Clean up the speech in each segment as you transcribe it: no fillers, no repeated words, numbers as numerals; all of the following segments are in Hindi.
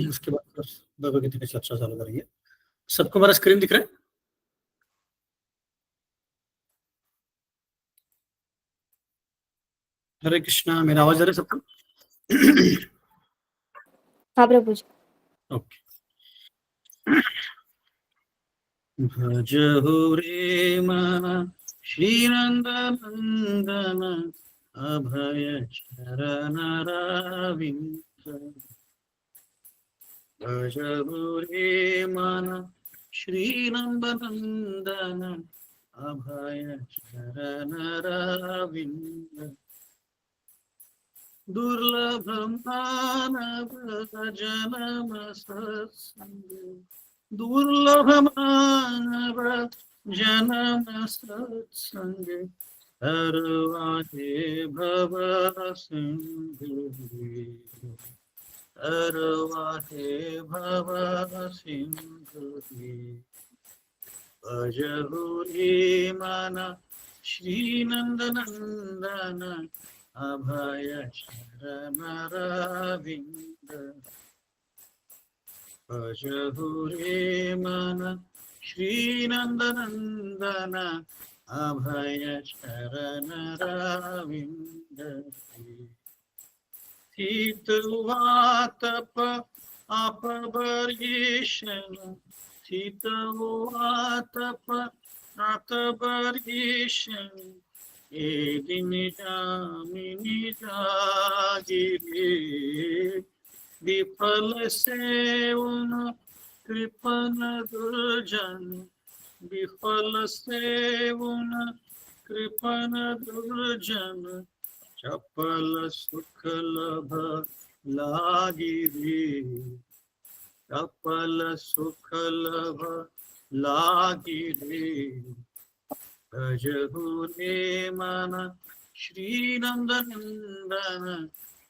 उसके बाद फिर भगवद गीता की चर्चा चालू करेंगे। सबको हमारा स्क्रीन दिख रहा है? हरे कृष्णा। मेरा आवाज आ रहा है सबको? हाँ प्रभु जी। ओके। भजहु रे मन श्रीनंदनंदन अभय चरण रविंद्र। भजहु रे मन श्रीनंदनंदन अभय चरण रविंद्र। दुर्लभ मानव जन्म सत्संग। दुर्लभ मानव जन्म सत्संग। हरवाहे भव सिंधु। हरवाहे भव सिंधु। भजहु रे मन श्रीनंदनंदन अभय शरण रविंद्र। भजहु रे मन श्रीनंदनंदन अभय शरण रविंद्र। शीतवातप अपवर्गीशन। शीतवातप अपवर्गीशन। ए दिन जामिनी जागिरे। विफल सेवन कृपन दुर्जन। विफल सेवन कृपन दुर्जन। चपल सुख लभ लागिरे। चपल सुख लभ लागिरे। भजहु रे मन श्रीनंदनंदन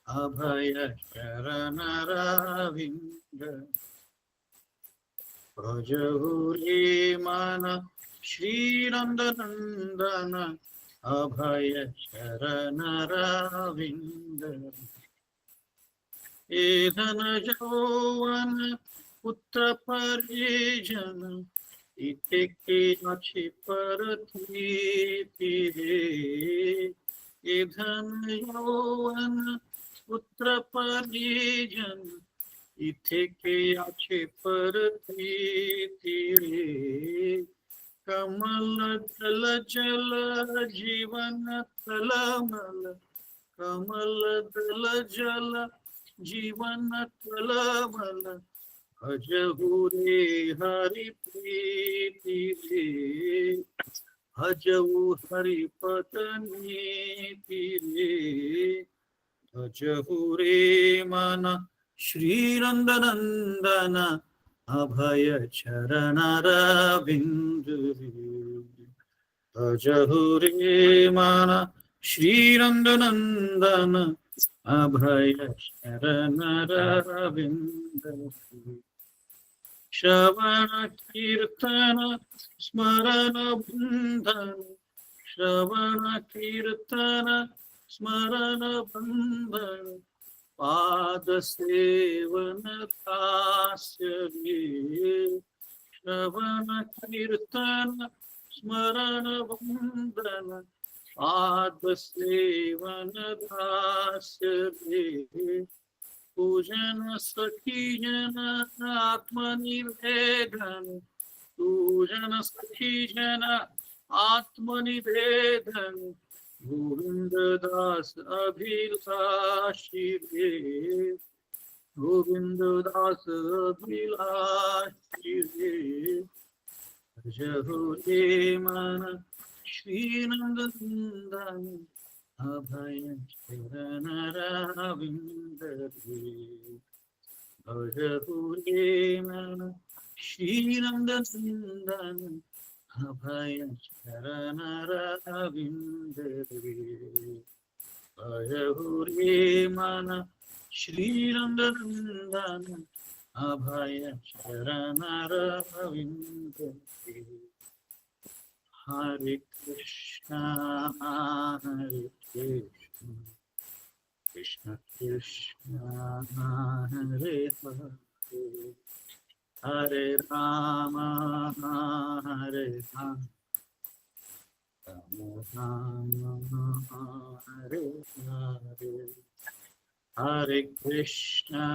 अभय चरण रविंद्र। भजहु रे मन श्रीनंदनंदन अभय शरण रविंद्र। ए धन यौवन पुत्र परिजन। इते के अछि परथी रे। ए धन यौवन पुत्र परिजन। इथे के अछि परथी रे। कमल दल जल जीवन तलमल। कमल दल जल जीवन तलमल। भजहु रे हरि प्रीति रे। भजहु हरि पतनीति रे। भजहु रे मन श्रीनंदनंदन अभय चरण रविंद्र। भजहु रे मन श्रीनंदनंदन अभय शरण रविंद्र। श्रवण कीर्तन स्मरण बंधन। श्रवण कीर्तन स्मरण बंधन। पाद सेवन दास्य रे। श्रवण कीर्तन स्मरण बंधन। पाद सेवन दास्य रे। पूजन सखी जन आत्मनिवेदन। पूजन सखी जन आत्मनिवेदन। गोविंद दास अभिलाषी रे। गोविंद दास अभिलाषी रे। भजहु रे मन श्रीनंदनंदन अभय चरण रविंद्र। भजहु रे मन श्रीनंदनंदन अभय चरण रविंद्र। भजहु रे मन श्रीनंदनंदन अभय चरण रविंद्र। हरे कृष्णा हरे Krishna Krishna Krishna Hare Hare Hare Rama Hare Rama Rama Hare Hare Hare Krishna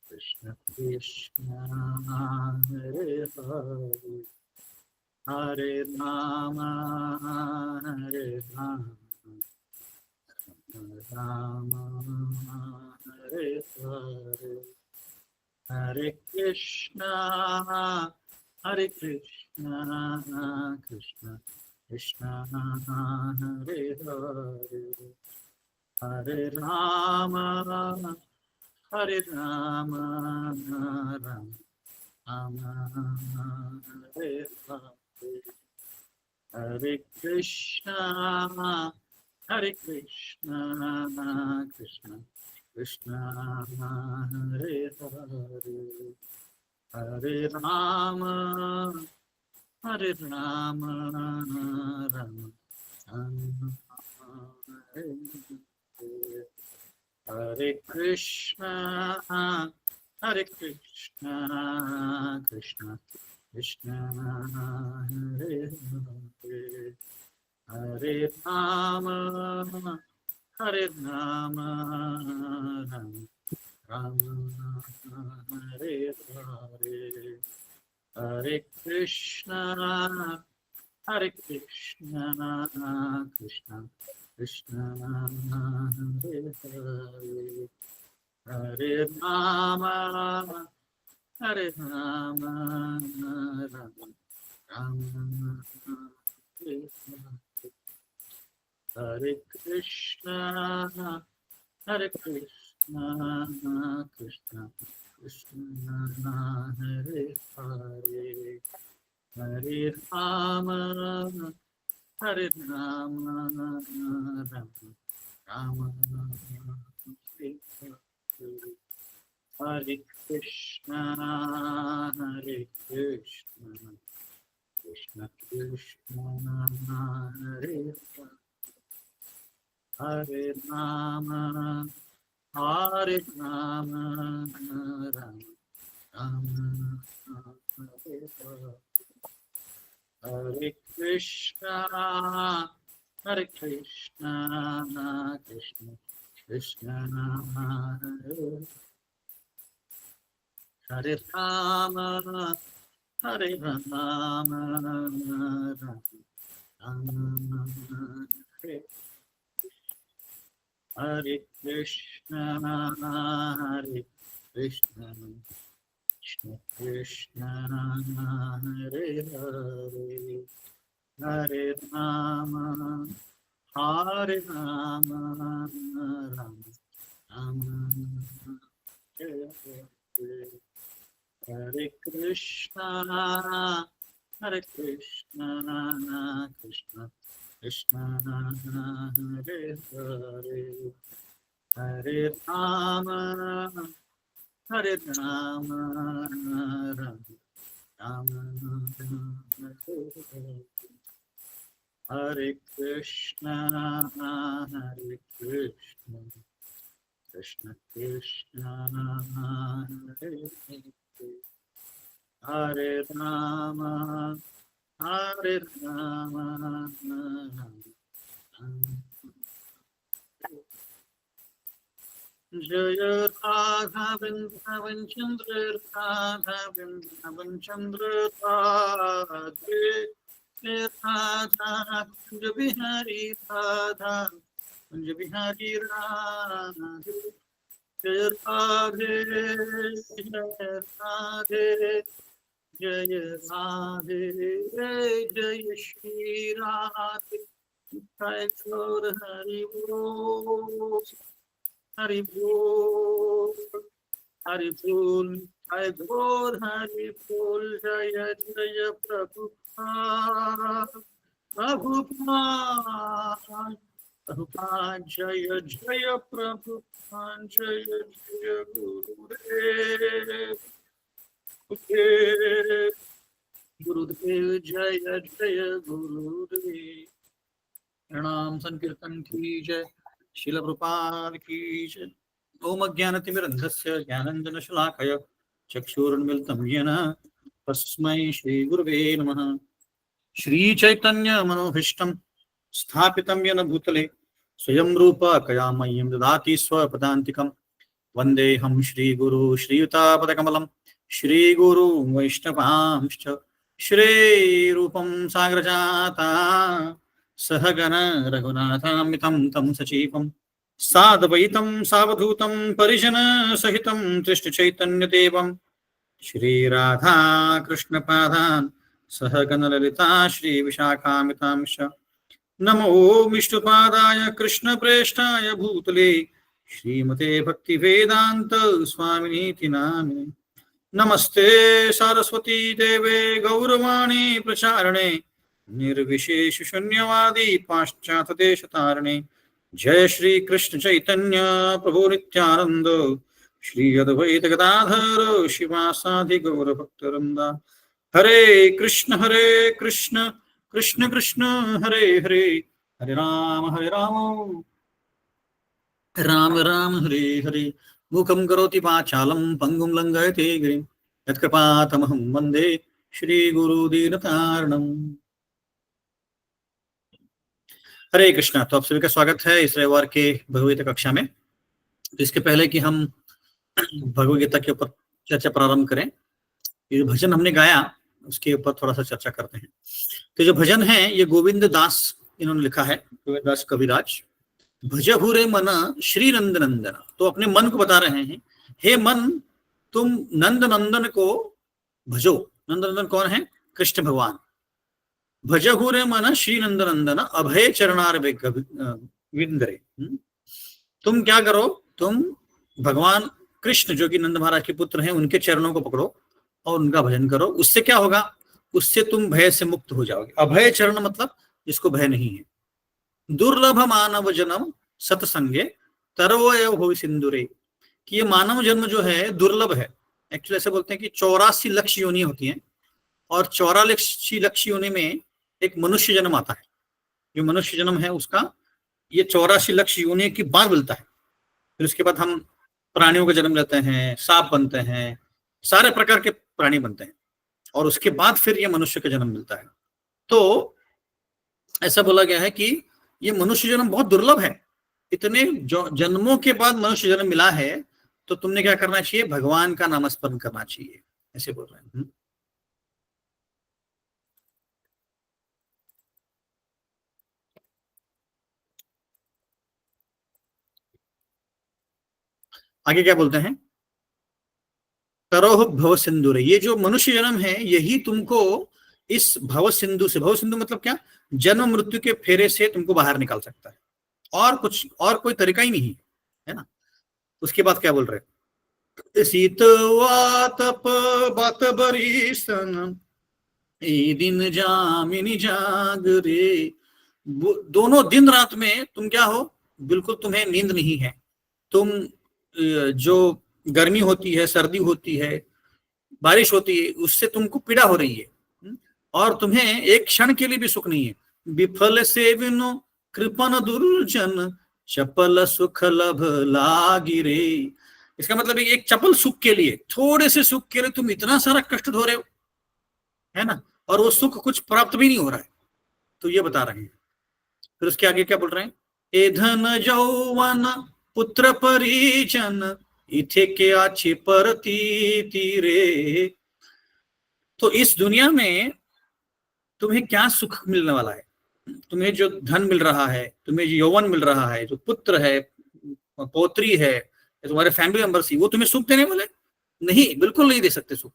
Krishna Krishna Hare Hare Hare Rama Hare Rama Rama Hare Hare Hare Krishna Krishna Krishna Hare Hare Hare Rama Rama Rama Hare Hare Hare Krishna Krishna Krishna Hare Hare Hare Rama Rama Rama Hare Hare Hare Krishna Krishna Krishna Hare Hare Hare Rama Rama Rama Hare Hare Hare Krishna Krishna Krishna Hare Hare Hare Rama Rama Rama Hare Hare Hare Krishna Krishna Krishna Hare Hare Hare Rama Rama Rama Hare Hare Hare Krishna Krishna Krishna Hare Hare Hare Rama Rama Rama Hare Hare Hare Krishna Krishna Krishna Hare Hare Rama Rama Rama Hare Hare Krishna Krishna Krishna Hare Hare Hare Rama Rama Rama Hare Hare Hare Krishna Krishna Krishna Hare Hare Hare Rama Rama Rama Hare Hare Hare Krishna Krishna Krishna Hare Hare Hare Rama Rama Jaya Radha Vrindavan Chandra Radha Vrindavan Chandra Radhe Radha Kunj Bihari Radha Kunj Bihari Radhe Radhe Radhe Jaya Radhe Jaya Shri Radhe Jai Gaur Hari Bol Hari Bol Hari Bol Jai Gaur Hari Bol Jaya Jaya Prabhupada Prabhupada Prabhupada Jaya Jaya Prabhupada Jaya Jaya Gurudev Gurudev Gurudev Jaya Jaya Gurudev प्रणाम संकीर्तन की जय। शिल प्रपाल की जय। ओम अज्ञानतिमिरन्धस्य ज्ञानञ्जनशलाकय चक्षुरुन्मिलितं येन तस्मै श्रीगुरवे नमः। श्रीचैतन्यमनोभीष्टं स्थापितं येन भूतले स्वयं रूप कया मह्यं ददाति स्वपदान्तिकं। वन्देऽहं श्रीगुरु श्रीयुतापदकमलं श्रीगुरु वैष्णवांश्च श्रीरूपं साग्रजाता सहगण रघुनाथामितं तं सजीवं साद्वैतं सावधूतं परिजनसहितं कृष्णचैतन्यदेवं श्रीराधा कृष्णपादान् सहगणललिता श्रीविशाखामितांश नमो विष्णुपादाय कृष्णप्रेष्ठाय भूतले श्रीमते भक्तिवेदान्त स्वामिनीति नामिने। नमस्ते सरस्वती देवे गौरवाणी प्रचारणे निर्विशेष शून्यवादी पाश्चात्य देश तारणे। जय श्री कृष्ण चैतन्य प्रभु नित्यानंद श्री अद्वैत गदाधर शिवासादि गौर भक्तवृंदा। हरे कृष्ण कृष्ण कृष्ण हरे हरे, हरे राम राम राम हरे हरे। मूकं करोति वाचालं पंगुं लंघयते गिरिं यत्कृपातमहं वन्दे श्रीगुरुदीनतारणम्। हरे कृष्णा। तो आप सभी का स्वागत है इस रविवार के भगवद्गीता कक्षा में। तो इसके पहले कि हम भगवद्गीता के ऊपर चर्चा प्रारंभ करें, ये भजन हमने गाया उसके ऊपर थोड़ा सा चर्चा करते हैं। तो जो भजन है ये गोविंद दास इन्होंने लिखा है, गोविंद दास कविराज। भजहु रे मन श्री नंद नंदन, तो अपने मन को बता रहे हैं, हे मन तुम नंद नंदन को भजो। नंद नंदन कौन है? कृष्ण भगवान। भजहु रे मन श्री नंद नंदन अभय चरणार विंदरे। तुम क्या करो, तुम भगवान कृष्ण जो कि नंद महाराज के पुत्र हैं उनके चरणों को पकड़ो और उनका भजन करो। उससे क्या होगा? उससे तुम भय से मुक्त हो जाओगे। अभय चरण मतलब जिसको भय नहीं है। दुर्लभ मानव जन्म सत्संगे तरवय भव सिंदुरे, कि ये मानव जन्म जो है दुर्लभ है। एक्चुअली ऐसे बोलते हैं कि 84 लक्ष योनि होती हैं और 84 लक्ष योनि में एक मनुष्य जन्म आता है। जो मनुष्य जन्म है उसका ये 84 लक्ष योनि के बाद मिलता है। फिर उसके बाद हम प्राणियों का जन्म लेते हैं, सांप बनते हैं, सारे प्रकार के प्राणी बनते हैं और उसके बाद फिर ये मनुष्य का जन्म मिलता है। तो ऐसा बोला गया है कि ये मनुष्य जन्म बहुत दुर्लभ है। इतने जन्मों के बाद मनुष्य जन्म मिला है तो तुमने क्या करना चाहिए? भगवान का नामस्मरण करना चाहिए, ऐसे बोल रहे हैं। आगे क्या बोलते हैं? तरोह भव सिंधु रे, ये जो मनुष्य जन्म है यही तुमको इस भव सिंधु से, भव सिंधु मतलब क्या? जन्म मृत्यु के फेरे से तुमको बाहर निकाल सकता है, और कुछ और कोई तरीका ही नहीं है ना। उसके बाद क्या बोल रहे हैं? शीत वातप बात बरी सन ए दिन जामिनी जागरे। दोनों दिन रात में तुम क्या हो? बिल्कुल तुम्हें नींद नहीं है। तुम जो गर्मी होती है, सर्दी होती है, बारिश होती है, उससे तुमको पीड़ा हो रही है और तुम्हें एक क्षण के लिए भी सुख नहीं है। विफल से विनो कृपन दुर्जन चपल सुख लभ लागिरे। इसका मतलब एक चपल सुख के लिए, थोड़े से सुख के लिए तुम इतना सारा कष्ट धो रहे हो, है ना, और वो सुख कुछ प्राप्त भी नहीं हो रहा है। तो ये बता रहे हैं। फिर उसके आगे क्या बोल रहे हैं? ए धन जौवन पुत्र परिजन इथे के आछे परती तीरे। तो इस दुनिया में तुम्हें क्या सुख मिलने वाला है? तुम्हें जो धन मिल रहा है, तुम्हें जो यौवन मिल रहा है, जो पुत्र है, पौत्री है, तुम्हारे फैमिली मेंबर्स ही, वो तुम्हें सुख देने वाले नहीं, बिल्कुल नहीं दे सकते सुख।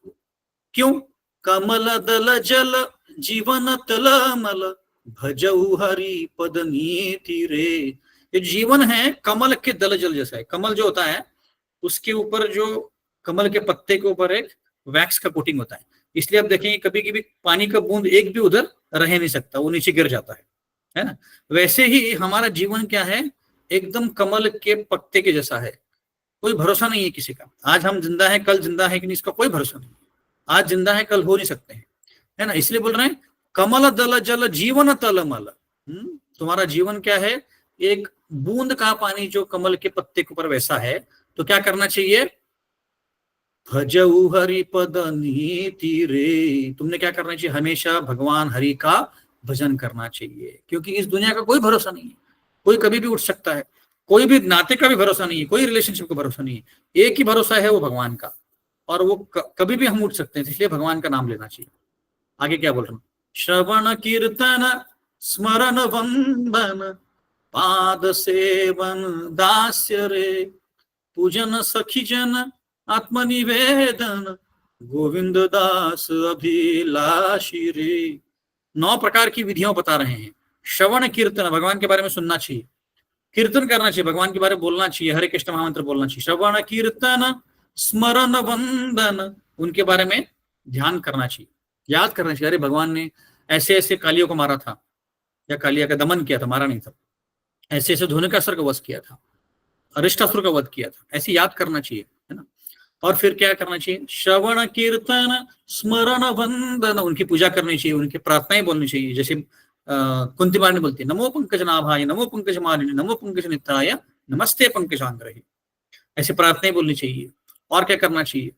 क्यों? कमल दल जल जीवन तलमल भजऊ हरि पद नीति रे। ये जीवन है कमल के दल जल जैसा है। कमल जो होता है उसके ऊपर, जो कमल के पत्ते के ऊपर एक वैक्स का कोटिंग होता है, इसलिए आप देखेंगे कभी कभी पानी का बूंद एक भी उधर रह नहीं सकता, वो नीचे गिर जाता है ना। वैसे ही हमारा जीवन क्या है? एकदम कमल के पत्ते के जैसा है। कोई भरोसा नहीं है किसी का। आज हम जिंदा है, कल जिंदा है कि नहीं, इसका कोई भरोसा नहीं। आज जिंदा है, कल हो नहीं सकते हैं, है ना। इसलिए बोल रहे हैं कमल दल जल जीवन तलमल। तुम्हारा जीवन क्या है, एक बूंद का पानी जो कमल के पत्ते के ऊपर वैसा है। तो क्या करना चाहिए, भजऊ हरि पद नीति रे, तुमने क्या करना चाहिए, हमेशा भगवान हरि का भजन करना चाहिए, क्योंकि इस दुनिया का कोई भरोसा नहीं है, कोई कभी भी उठ सकता है, कोई भी नाते का भी भरोसा नहीं है, कोई रिलेशनशिप का भरोसा नहीं है, एक ही भरोसा है वो भगवान का, और वो कभी भी हम उठ सकते हैं, इसलिए भगवान का नाम लेना चाहिए। आगे क्या बोल रहा हूँ, श्रवण कीर्तन स्मरण वंदन पाद सेवन दास्य रे, पूजन सखी जन आत्मनिवेदन गोविंद दास अभिलाषी रे। 9 प्रकार की विधियां बता रहे हैं। श्रवण कीर्तन, भगवान के बारे में सुनना चाहिए, कीर्तन करना चाहिए, भगवान के बारे में बोलना चाहिए, हरे कृष्ण महामंत्र बोलना चाहिए। श्रवण कीर्तन स्मरण वंदन, उनके बारे में ध्यान करना चाहिए, याद करना चाहिए, अरे भगवान ने ऐसे ऐसे कालियों को मारा था, या कालिया का दमन किया था, मारा नहीं था, ऐसे ऐसे धोनिकासुर का वध किया था, अरिष्टासुर का वध किया था, ऐसे याद करना चाहिए, है ना। और फिर क्या करना चाहिए, श्रवण कीर्तन स्मरण वंदन, उनकी पूजा करनी चाहिए, उनकी प्रार्थनाएं बोलनी चाहिए, जैसे कुंती मालिनी बोलती है, नमो पंकज नाभाय, नमो पंकज मालिनी, नमो पंकज नित्याय, नमस्ते पंकजांग्रहि, ऐसे प्रार्थनाएं बोलनी चाहिए। और क्या करना चाहिए,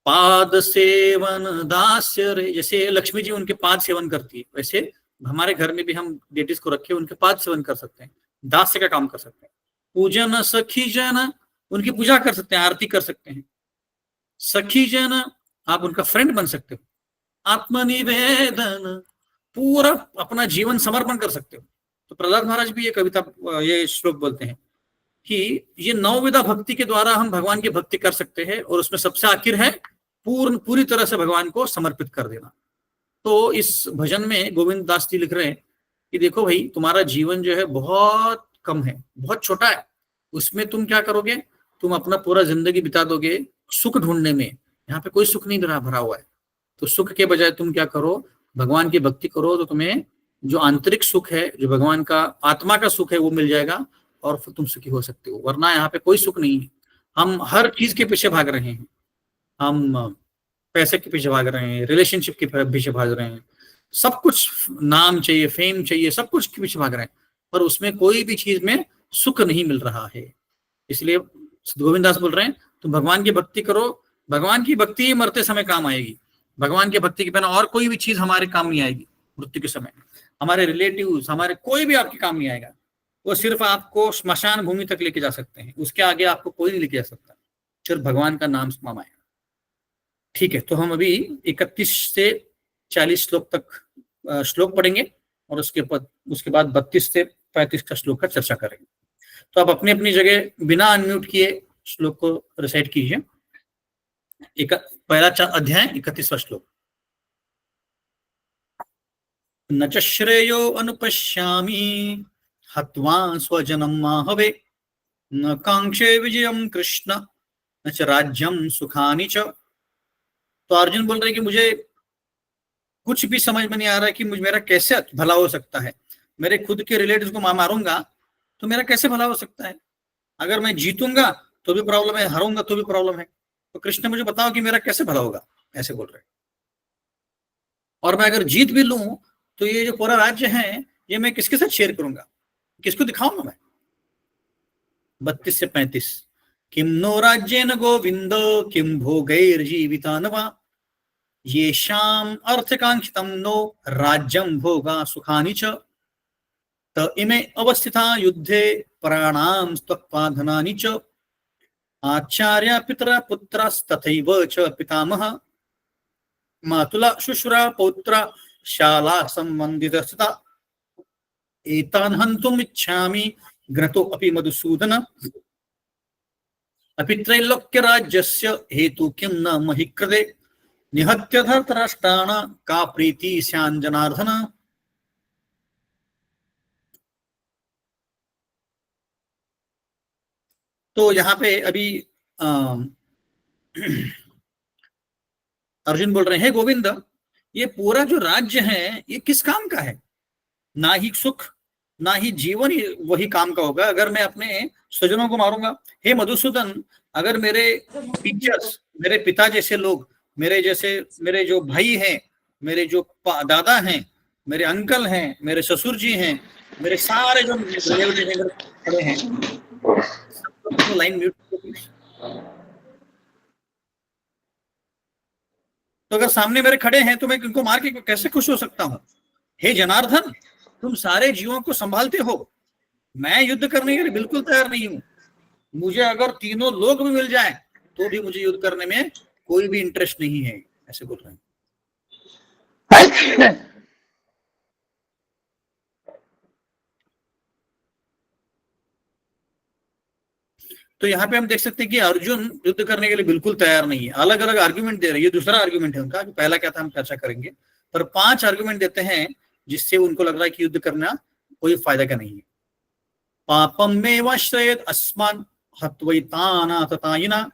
पाद सेवन दास्य रे, जैसे लक्ष्मी जी उनके पाद सेवन करती है, वैसे हमारे घर में भी हम डेटिस को रखे उनके पाद सेवन कर सकते हैं, दास्य का काम कर सकते हैं। पूजन सखी जन, उनकी पूजा कर सकते हैं, आरती कर सकते हैं। सखी जन, आप उनका फ्रेंड बन सकते हो। आत्मनिवेदन, पूरा अपना जीवन समर्पण कर सकते हो। तो प्रहलाद महाराज भी ये कविता, ये श्लोक बोलते हैं कि ये 9 विधा भक्ति के द्वारा हम भगवान की भक्ति कर सकते हैं, और उसमें सबसे आखिर है पूरी तरह से भगवान को समर्पित कर देना। तो इस भजन में गोविंद दास जी लिख रहे हैं कि देखो भाई, तुम्हारा जीवन जो है बहुत कम है, बहुत छोटा है, उसमें तुम क्या करोगे, तुम अपना पूरा जिंदगी बिता दोगे सुख ढूंढने में, यहाँ पे कोई सुख नहीं भरा हुआ है। तो सुख के बजाय तुम क्या करो, भगवान की भक्ति करो, तो तुम्हें जो आंतरिक सुख है, जो भगवान का आत्मा का सुख है, वो मिल जाएगा, और फिर तुम सुखी हो सकते हो। वरना यहाँ पे कोई सुख नहीं है, हम हर चीज के पीछे भाग रहे हैं, हम पैसे के पीछे भाग रहे हैं, रिलेशनशिप के पीछे भाग रहे हैं, सब कुछ नाम चाहिए, फेम चाहिए, सब कुछ के पीछे भाग रहे हैं, पर उसमें कोई भी चीज में सुख नहीं मिल रहा है। इसलिए गोविंद दास बोल रहे हैं, तुम भगवान की भक्ति करो, भगवान की भक्ति मरते समय काम आएगी, भगवान की भक्ति के बिना और कोई भी चीज हमारे काम नहीं आएगी। मृत्यु के समय हमारे रिलेटिव्स, हमारे कोई भी आपके काम नहीं आएगा, वो सिर्फ आपको स्मशान भूमि तक लेके जा सकते हैं, उसके आगे आपको कोई नहीं लेके जा सकता, सिर्फ भगवान का नाम काम आएगा। ठीक है, तो हम अभी 31 से 40 श्लोक तक श्लोक पढ़ेंगे, और उसके बाद 32 से 35 का श्लोक का चर्चा करेंगे। तो आप अपनी अपनी जगह बिना अनम्यूट किए श्लोक को रिसाइट कीजिए। पहला अध्याय 31वां श्लोक। न च श्रेयो अनुपश्यामि हत्वा स्वजनम माहवे, न कांक्षे विजयम कृष्ण न च राज्यम सुखानि च। तो अर्जुन बोल रहे कि मुझे कुछ भी समझ में नहीं आ रहा है कि मेरा कैसे भला हो सकता है, मेरे खुद के रिलेटिव्स को मारूंगा तो मेरा कैसे भला हो सकता है, अगर मैं जीतूंगा तो भी प्रॉब्लम है, हारूंगा तो भी प्रॉब्लम है, तो कृष्ण मुझे बताओ कि मेरा कैसे भला होगा, ऐसे बोल रहे। और मैं अगर जीत भी लूं तो ये जो पूरा राज्य है ये मैं किसके साथ शेयर करूंगा, किसको दिखाऊंगा मैं। 32 से 35। किम नो राज्येन गोविंद किम भोगैर्जीवितान् वा, येषाम् अर्थकांक्षितं नो राज्यं भोगा सुखानि च, त इमे अवस्थिता युद्धे प्राणां त्यक्त्वा धनानि च, आचार्य पितरा पुत्रस्तथैव च पितामह, मातुला शुश्रा पौत्रा शाला संबंधितस्ता, एतान् हन्तुम् इच्छामि घ्नतो अपि मधुसूदन, अपि त्रैलोक्य राज्यस्य हेतु किं न महि कृते, निहत्य धृतराष्ट्राणां का प्रीति स्यान् जनार्दन। तो यहाँ पे अभी अर्जुन बोल रहे हैं, गोविंद ये पूरा जो राज्य है ये किस काम का है, ना ही सुख ना ही जीवन ही वही काम का होगा अगर मैं अपने स्वजनों को मारूंगा। हे मधुसूदन, अगर मेरे टीचर्स, मेरे पिता जैसे लोग, मेरे जो भाई हैं, मेरे जो दादा हैं, मेरे अंकल हैं, मेरे ससुर जी हैं, मेरे सारे जो रिलेटिव खड़े हैं, सब लाइन म्यूट। तो अगर सामने मेरे खड़े हैं तो मैं इनको मार के कैसे खुश हो सकता हूं? हे जनार्दन, तुम सारे जीवों को संभालते हो, मैं युद्ध करने के लिए बिल्कुल तैयार नहीं हूं। मुझे अगर तीनों लोग भी मिल जाए तो भी मुझे युद्ध करने में कोई भी इंटरेस्ट नहीं है, ऐसे बोल रहे हैं। तो यहाँ पे हम देख सकते हैं कि अर्जुन युद्ध करने के लिए बिल्कुल तैयार नहीं है। अलग अलग आर्ग्यूमेंट दे रहे हैं, ये दूसरा आर्ग्यूमेंट है उनका, पहला क्या था हम चर्चा करेंगे, पर 5 आर्ग्यूमेंट देते हैं जिससे उनको लग रहा है कि युद्ध करना कोई फायदा का नहीं है। पापम में वश्रयेद अस्मान हत्वैतानाततायिना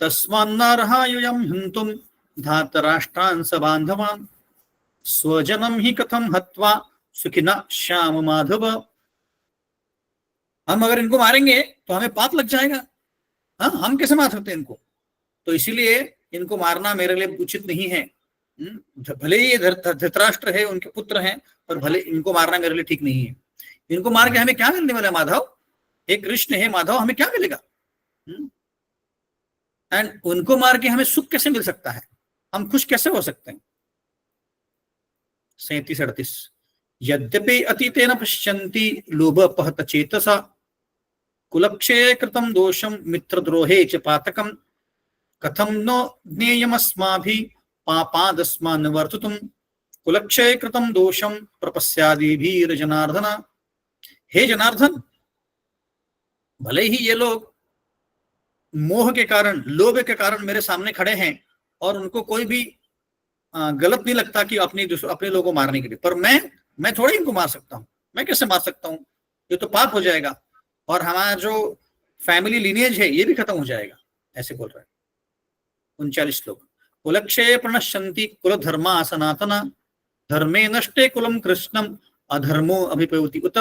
तस्मान्नार्हायुयं हन्तुम धातराष्ट्रान् सबान्धवान् स्वजनम ही कथम हत्वा सुखिना श्याम माधव। हम अगर इनको मारेंगे तो हमें पाप लग जाएगा, हाँ हम कैसे मार सकते हैं इनको? तो इसीलिए इनको मारना मेरे लिए उचित नहीं है। भले ही ये धृतराष्ट्र है, उनके पुत्र हैं, पर भले इनको मारना मेरे लिए ठीक नहीं है। इनको मार के हमें क्या मिलने वाला है माधव? एक कृष्ण है माधव, हमें क्या मिलेगा? एंड उनको मार के हमें सुख कैसे मिल सकता है? हम खुश कैसे हो सकते हैं? 37-38 यद्यपि अतीतेन पश्यन्ति लोभपहत चेतसा कुलक्षये कृतं दोषं मित्रद्रोहे च पातकं कथं नो ज्ञेयमस्माभिः पापादस्मान् वर्तुतुं कुलक्षये कृतं दोषं प्रपस्यादिभिर जनार्दन। हे जनार्दन, भले ही ये लोग मोह के कारण, लोभ के कारण मेरे सामने खड़े हैं और उनको कोई भी गलत नहीं लगता कि अपने लोगों को मारने के लिए, पर मैं थोड़ी इनको मार सकता हूं। मैं कैसे मार सकता हूं? ये तो पाप हो जाएगा और हमारा जो फैमिली लिनियज है ये भी खत्म हो जाएगा, ऐसे बोल रहे हैं। 39 श्लोक कुलक्षये प्रणश्यन्ति कुल धर्मा सनातना धर्मे नष्टे कुलम कृष्णम अधर्मो अभिपैति उत।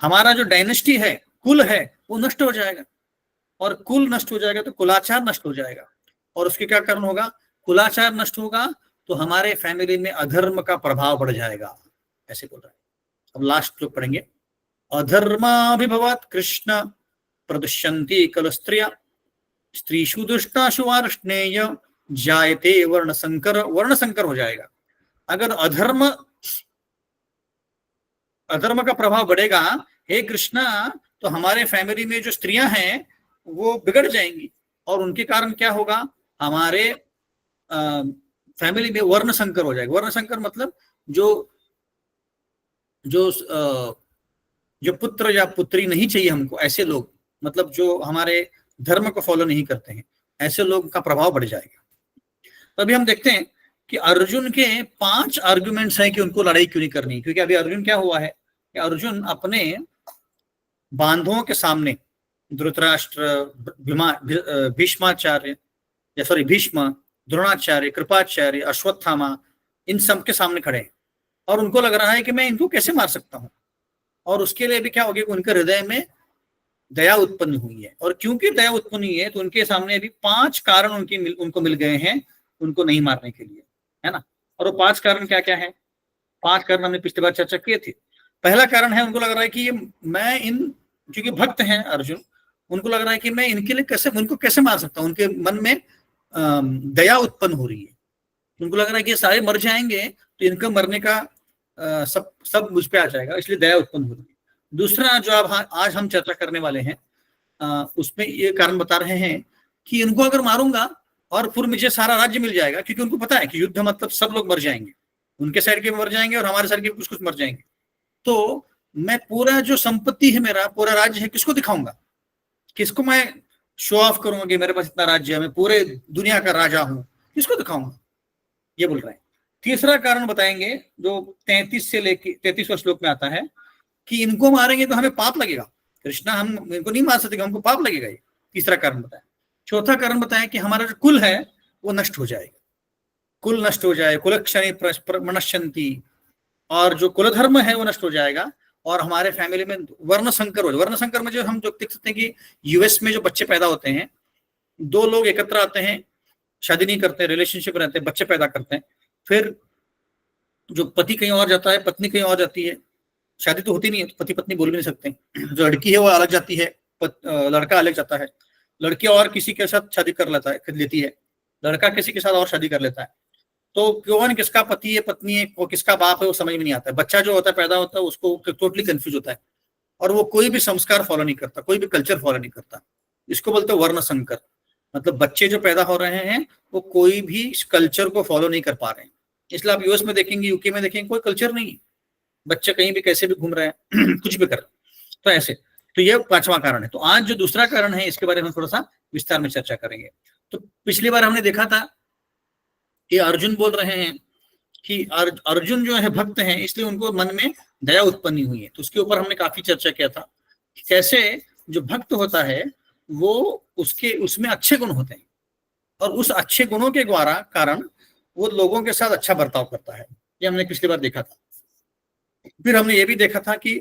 हमारा जो डायनेस्टी है, कुल है, वो नष्ट हो जाएगा और कुल नष्ट हो जाएगा तो कुलाचार नष्ट हो जाएगा। और उसके क्या कारण होगा? कुलाचार नष्ट होगा तो हमारे फैमिली में अधर्म का प्रभाव बढ़ जाएगा, ऐसे बोल रहा है। अब लास्ट श्लोक पढ़ेंगे। अधर्माभिभवात् कृष्ण प्रदुष्यन्ति कल स्त्रिया स्त्रीषु दुष्टाशु वार्ष्णेय जायते वर्ण संकर। वर्ण संकर हो जाएगा अगर अधर्म का प्रभाव बढ़ेगा। हे कृष्णा, तो हमारे फैमिली में जो स्त्रियां हैं वो बिगड़ जाएंगी और उनके कारण क्या होगा? हमारे फैमिली में वर्ण संकर हो जाएगा। वर्ण संकर मतलब जो जो जो पुत्र या पुत्री नहीं चाहिए हमको, ऐसे लोग, मतलब जो हमारे धर्म को फॉलो नहीं करते हैं, ऐसे लोग का प्रभाव बढ़ जाएगा। तो अभी हम देखते हैं कि अर्जुन के 5 आर्गुमेंट्स हैं कि उनको लड़ाई क्यों नहीं करनी। क्योंकि अभी अर्जुन क्या हुआ है कि अर्जुन अपने बांधवों के सामने धृतराष्ट्र, भीष्माचार्य, भीष्म, द्रोणाचार्य, कृपाचार्य, अश्वत्थामा, इन सब के सामने खड़े हैं और उनको लग रहा है कि मैं इनको कैसे मार सकता हूं। और उसके लिए भी क्या हो गया, उनके हृदय में दया उत्पन्न हुई है। और क्योंकि दया उत्पन्न हुई है तो उनके सामने अभी 5 कारण उनको मिल गए हैं उनको नहीं मारने के लिए, है ना। और वो 5 कारण क्या क्या है? 5 कारण हमने पिछली बार चर्चा किए थे। पहला कारण है, उनको लग रहा है कि मैं क्योंकि भक्त हैं अर्जुन, उनको लग रहा है कि मैं उनको कैसे मार सकता हूं। उनके मन में दया उत्पन्न हो रही है। उनको लग रहा है कि ये सारे मर जाएंगे तो इनका मरने का सब मुझ पे आ जाएगा, इसलिए दया उत्पन्न हो रही है। दूसरा जो आज हम चर्चा करने वाले हैं उसमें ये कारण बता रहे हैं कि इनको अगर मारूंगा और फिर मुझे सारा राज्य मिल जाएगा, क्योंकि उनको पता है कि युद्ध मतलब सब लोग मर जाएंगे, उनके साइड के मर जाएंगे और हमारे साइड के कुछ कुछ मर जाएंगे। तो मैं पूरा जो संपत्ति है, मेरा पूरा राज्य है, किसको दिखाऊंगा? किसको मैं शो ऑफ करूंगा कि मेरे पास इतना राज्य है, मैं पूरे दुनिया का राजा हूं, किसको दिखाऊंगा? ये बोल रहे हैं। तीसरा कारण बताएंगे जो 33 से लेकर 33वां श्लोक में आता है कि इनको मारेंगे तो हमें पाप लगेगा। कृष्णा, हम इनको नहीं मार सकते, हमको पाप लगेगा। ये तीसरा कारण बताया। चौथा कारण बताया कि हमारा जो कुल है वो नष्ट हो जाएगा, कुल नष्ट हो जाए, कुलक्षणी प्रणश्यन्ति, और जो कुल धर्म है वो नष्ट हो जाएगा और हमारे फैमिली में वर्ण संकर हो जाए। वर्ण संकर में जो हम जो देख सकते हैं कि यूएस में जो बच्चे पैदा होते हैं, 2 लोग एकत्र आते हैं, शादी नहीं करते, रिलेशनशिप रहते हैं, बच्चे पैदा करते हैं, फिर जो पति कहीं और जाता है, पत्नी कहीं और जाती है, शादी तो होती नहीं है, तो पति पत्नी बोल भी नहीं सकते। जो लड़की है वो अलग जाती है, लड़का अलग जाता है, लड़की और किसी के साथ शादी कर लेती है, लड़का किसी के साथ और शादी कर लेता है। तो कौन किसका पति है, पत्नी है, वो किसका बाप है, वो समझ में नहीं आता है। बच्चा जो होता है, पैदा होता है, उसको टोटली कंफ्यूज होता है, और वो कोई भी संस्कार फॉलो नहीं करता, कोई भी कल्चर फॉलो नहीं करता। इसको बोलते हैं वर्ण संकर। मतलब बच्चे जो पैदा हो रहे हैं वो कोई भी कल्चर को फॉलो नहीं कर पा रहे हैं। इसलिए आप यूएस में देखेंगे, यूके में देखेंगे, कोई कल्चर नहीं है, बच्चे कहीं भी कैसे भी घूम रहे हैं कुछ भी कर रहे हैं। तो ऐसे, तो ये पांचवा कारण है। तो आज जो दूसरा कारण है, इसके बारे में थोड़ा सा विस्तार में चर्चा करेंगे। तो पिछली बार हमने देखा था कि अर्जुन बोल रहे हैं कि अर्जुन जो है भक्त हैं, इसलिए उनको मन में दया उत्पन्न हुई है। तो उसके ऊपर हमने काफी चर्चा किया था कि कैसे जो भक्त होता है वो उसमें अच्छे गुण होते हैं, और उस अच्छे गुणों के द्वारा कारण वो लोगों के साथ अच्छा बर्ताव करता है। ये हमने पिछली बार देखा था। फिर हमने ये भी देखा था कि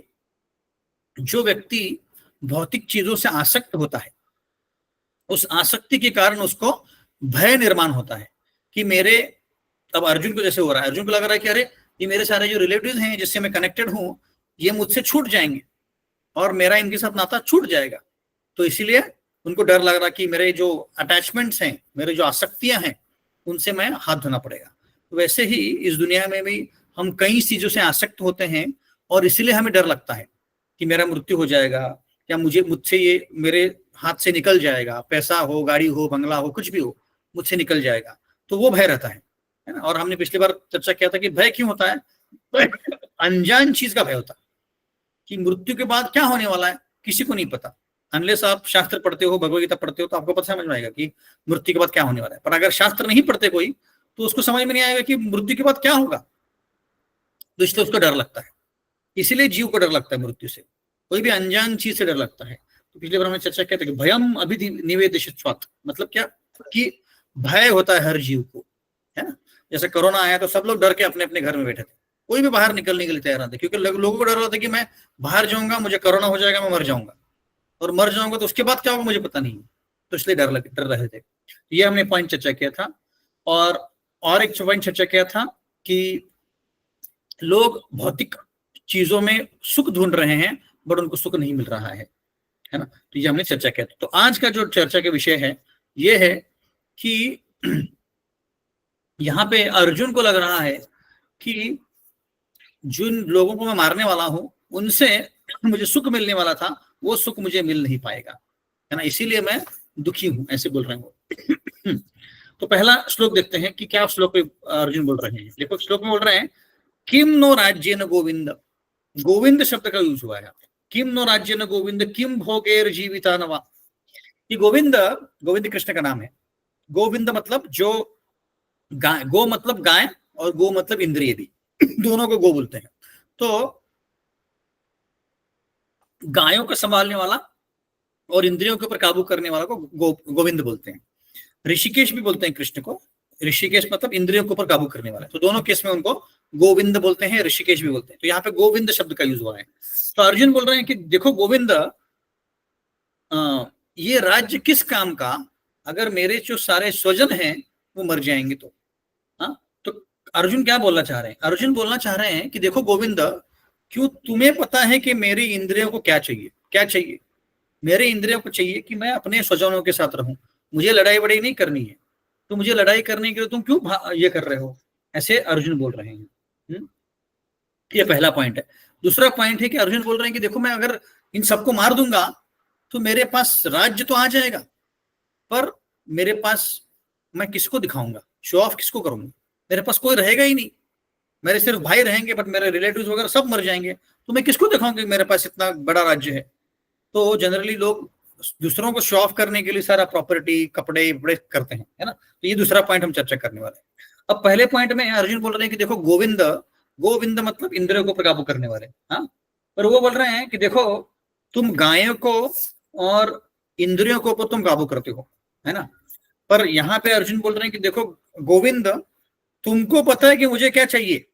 जो व्यक्ति भौतिक चीजों से आसक्त होता है, उस आसक्ति के कारण उसको भय निर्माण होता है कि मेरे, अब अर्जुन को जैसे हो रहा है, अर्जुन को लग रहा है कि अरे ये मेरे सारे जो रिलेटिव्स हैं जिससे मैं कनेक्टेड हूं, ये मुझसे छूट जाएंगे और मेरा इनके साथ नाता छूट जाएगा। तो इसीलिए उनको डर लग रहा कि मेरे जो अटैचमेंट्स हैं, मेरे जो आसक्तियां हैं, उनसे मैं हाथ धोना पड़ेगा। तो वैसे ही इस दुनिया में भी हम कई चीजों से आसक्त होते हैं, और इसीलिए हमें डर लगता है कि मेरा मृत्यु हो जाएगा, या मुझसे ये मेरे हाथ से निकल जाएगा, पैसा हो, गाड़ी हो, बंगला हो, कुछ भी हो, मुझसे निकल जाएगा। तो वो भय रहता है ना। और हमने पिछली बार चर्चा किया था कि भय क्यों होता है। अनजान चीज का भय होता है कि मृत्यु के बाद क्या होने वाला है, किसी को नहीं पता। अनलेस आप शास्त्र पढ़ते हो, भगवदगीता पढ़ते हो, तो आपको पता समझ में आएगा कि मृत्यु के बाद क्या होने वाला है। पर अगर शास्त्र नहीं पढ़ते कोई, तो उसको समझ में नहीं आएगा कि मृत्यु के बाद क्या होगा। तो इसलिए उसको डर लगता है, इसीलिए जीव को डर लगता है मृत्यु से, कोई भी अनजान चीज से डर लगता है। तो पिछले बार हमने चर्चा किया था कि भयम अभिनिवेदित स्वात्थ, मतलब क्या कि भय होता है हर जीव को, है ना। जैसे कोरोना आया तो सब लोग डर के अपने अपने घर में बैठे थे, कोई भी बाहर निकलने के लिए तैयार नहीं थे, क्योंकि लोगों को डर रहा था कि मैं बाहर जाऊंगा, मुझे कोरोना हो जाएगा, मैं मर जाऊंगा, और मर जाऊंगा तो उसके बाद क्या होगा मुझे पता नहीं। तो इसलिए डर रहे थे। ये हमने पॉइंट चर्चा किया था। और एक पॉइंट चर्चा किया था कि लोग भौतिक चीजों में सुख ढूंढ रहे हैं, बट उनको सुख नहीं मिल रहा है ना। तो ये हमने चर्चा किया था। तो आज का जो चर्चा का विषय है ये है कि यहाँ पे अर्जुन को लग रहा है कि जिन लोगों को मैं मारने वाला हूं उनसे मुझे सुख मिलने वाला था, वो सुख मुझे मिल नहीं पाएगा, है ना, इसीलिए मैं दुखी हूं, ऐसे बोल रहे हैं। तो पहला श्लोक देखते हैं कि क्या श्लोक में अर्जुन बोल रहे हैं। देखो श्लोक में बोल रहे हैं किम नो राज्य न गोविंद, गोविंद शब्द का यूज हुआ है। किम नो राज्य न गोविंद किम भोगेर जीविता नवा। ये गोविंद, गोविंद कृष्ण का नाम है। गोविंद मतलब जो गाय, गो मतलब गाय और गो मतलब इंद्रिय भी, दोनों को गो बोलते हैं। तो गायों को संभालने वाला और इंद्रियों के ऊपर काबू करने वाला को गोविंद बोलते हैं। ऋषिकेश भी बोलते हैं कृष्ण को। ऋषिकेश मतलब इंद्रियों के ऊपर काबू करने वाला है। तो दोनों केस में उनको गोविंद बोलते हैं, ऋषिकेश भी बोलते हैं। तो यहाँ पे गोविंद शब्द का यूज हुआ है। तो अर्जुन बोल रहे हैं कि देखो गोविंद, ये राज्य किस काम का, अगर मेरे जो सारे स्वजन हैं वो मर जाएंगे तो। हाँ, तो अर्जुन क्या बोलना चाह रहे हैं? अर्जुन बोलना चाह रहे हैं कि देखो गोविंद, क्यों तुम्हें पता है कि मेरी इंद्रियों को क्या चाहिए, क्या चाहिए? मेरे इंद्रियों को चाहिए कि मैं अपने स्वजनों के साथ रहूं, मुझे लड़ाई वड़ाई नहीं करनी है। तो मुझे लड़ाई करने के लिए तुम क्यों ये कर रहे हो? ऐसे अर्जुन बोल रहे हैं। ये पहला पॉइंट है। दूसरा पॉइंट है कि अर्जुन बोल रहे हैं कि देखो मैं अगर इन सबको मार दूंगा तो मेरे पास राज्य तो आ जाएगा, पर मेरे पास मैं किसको दिखाऊंगा, शो ऑफ किसको करूंगा? मेरे पास कोई रहेगा ही नहीं, मेरे सिर्फ भाई रहेंगे, बट मेरे रिलेटिव्स वगैरह सब मर जाएंगे, तो मैं किसको दिखाऊंगा मेरे पास इतना बड़ा राज्य है। तो जनरली लोग दूसरों को शो ऑफ करने के लिए सारा प्रॉपर्टी, कपड़े बड़े करते हैं, है ना। तो ये दूसरा पॉइंट हम चर्चा करने वाले हैं। अब पहले पॉइंट में अर्जुन बोल रहे हैं कि देखो गोविंद, गोविंद मतलब इंद्रियों को काबू करने वाले। हाँ, पर वो बोल रहे हैं कि देखो तुम गायों को और इंद्रियों को ऊपर तुम काबू करते हो, है ना। पर यहाँ पे अर्जुन बोल रहे हैं कि देखो गोविंद, तुमको पता है कि मुझे क्या चाहिए,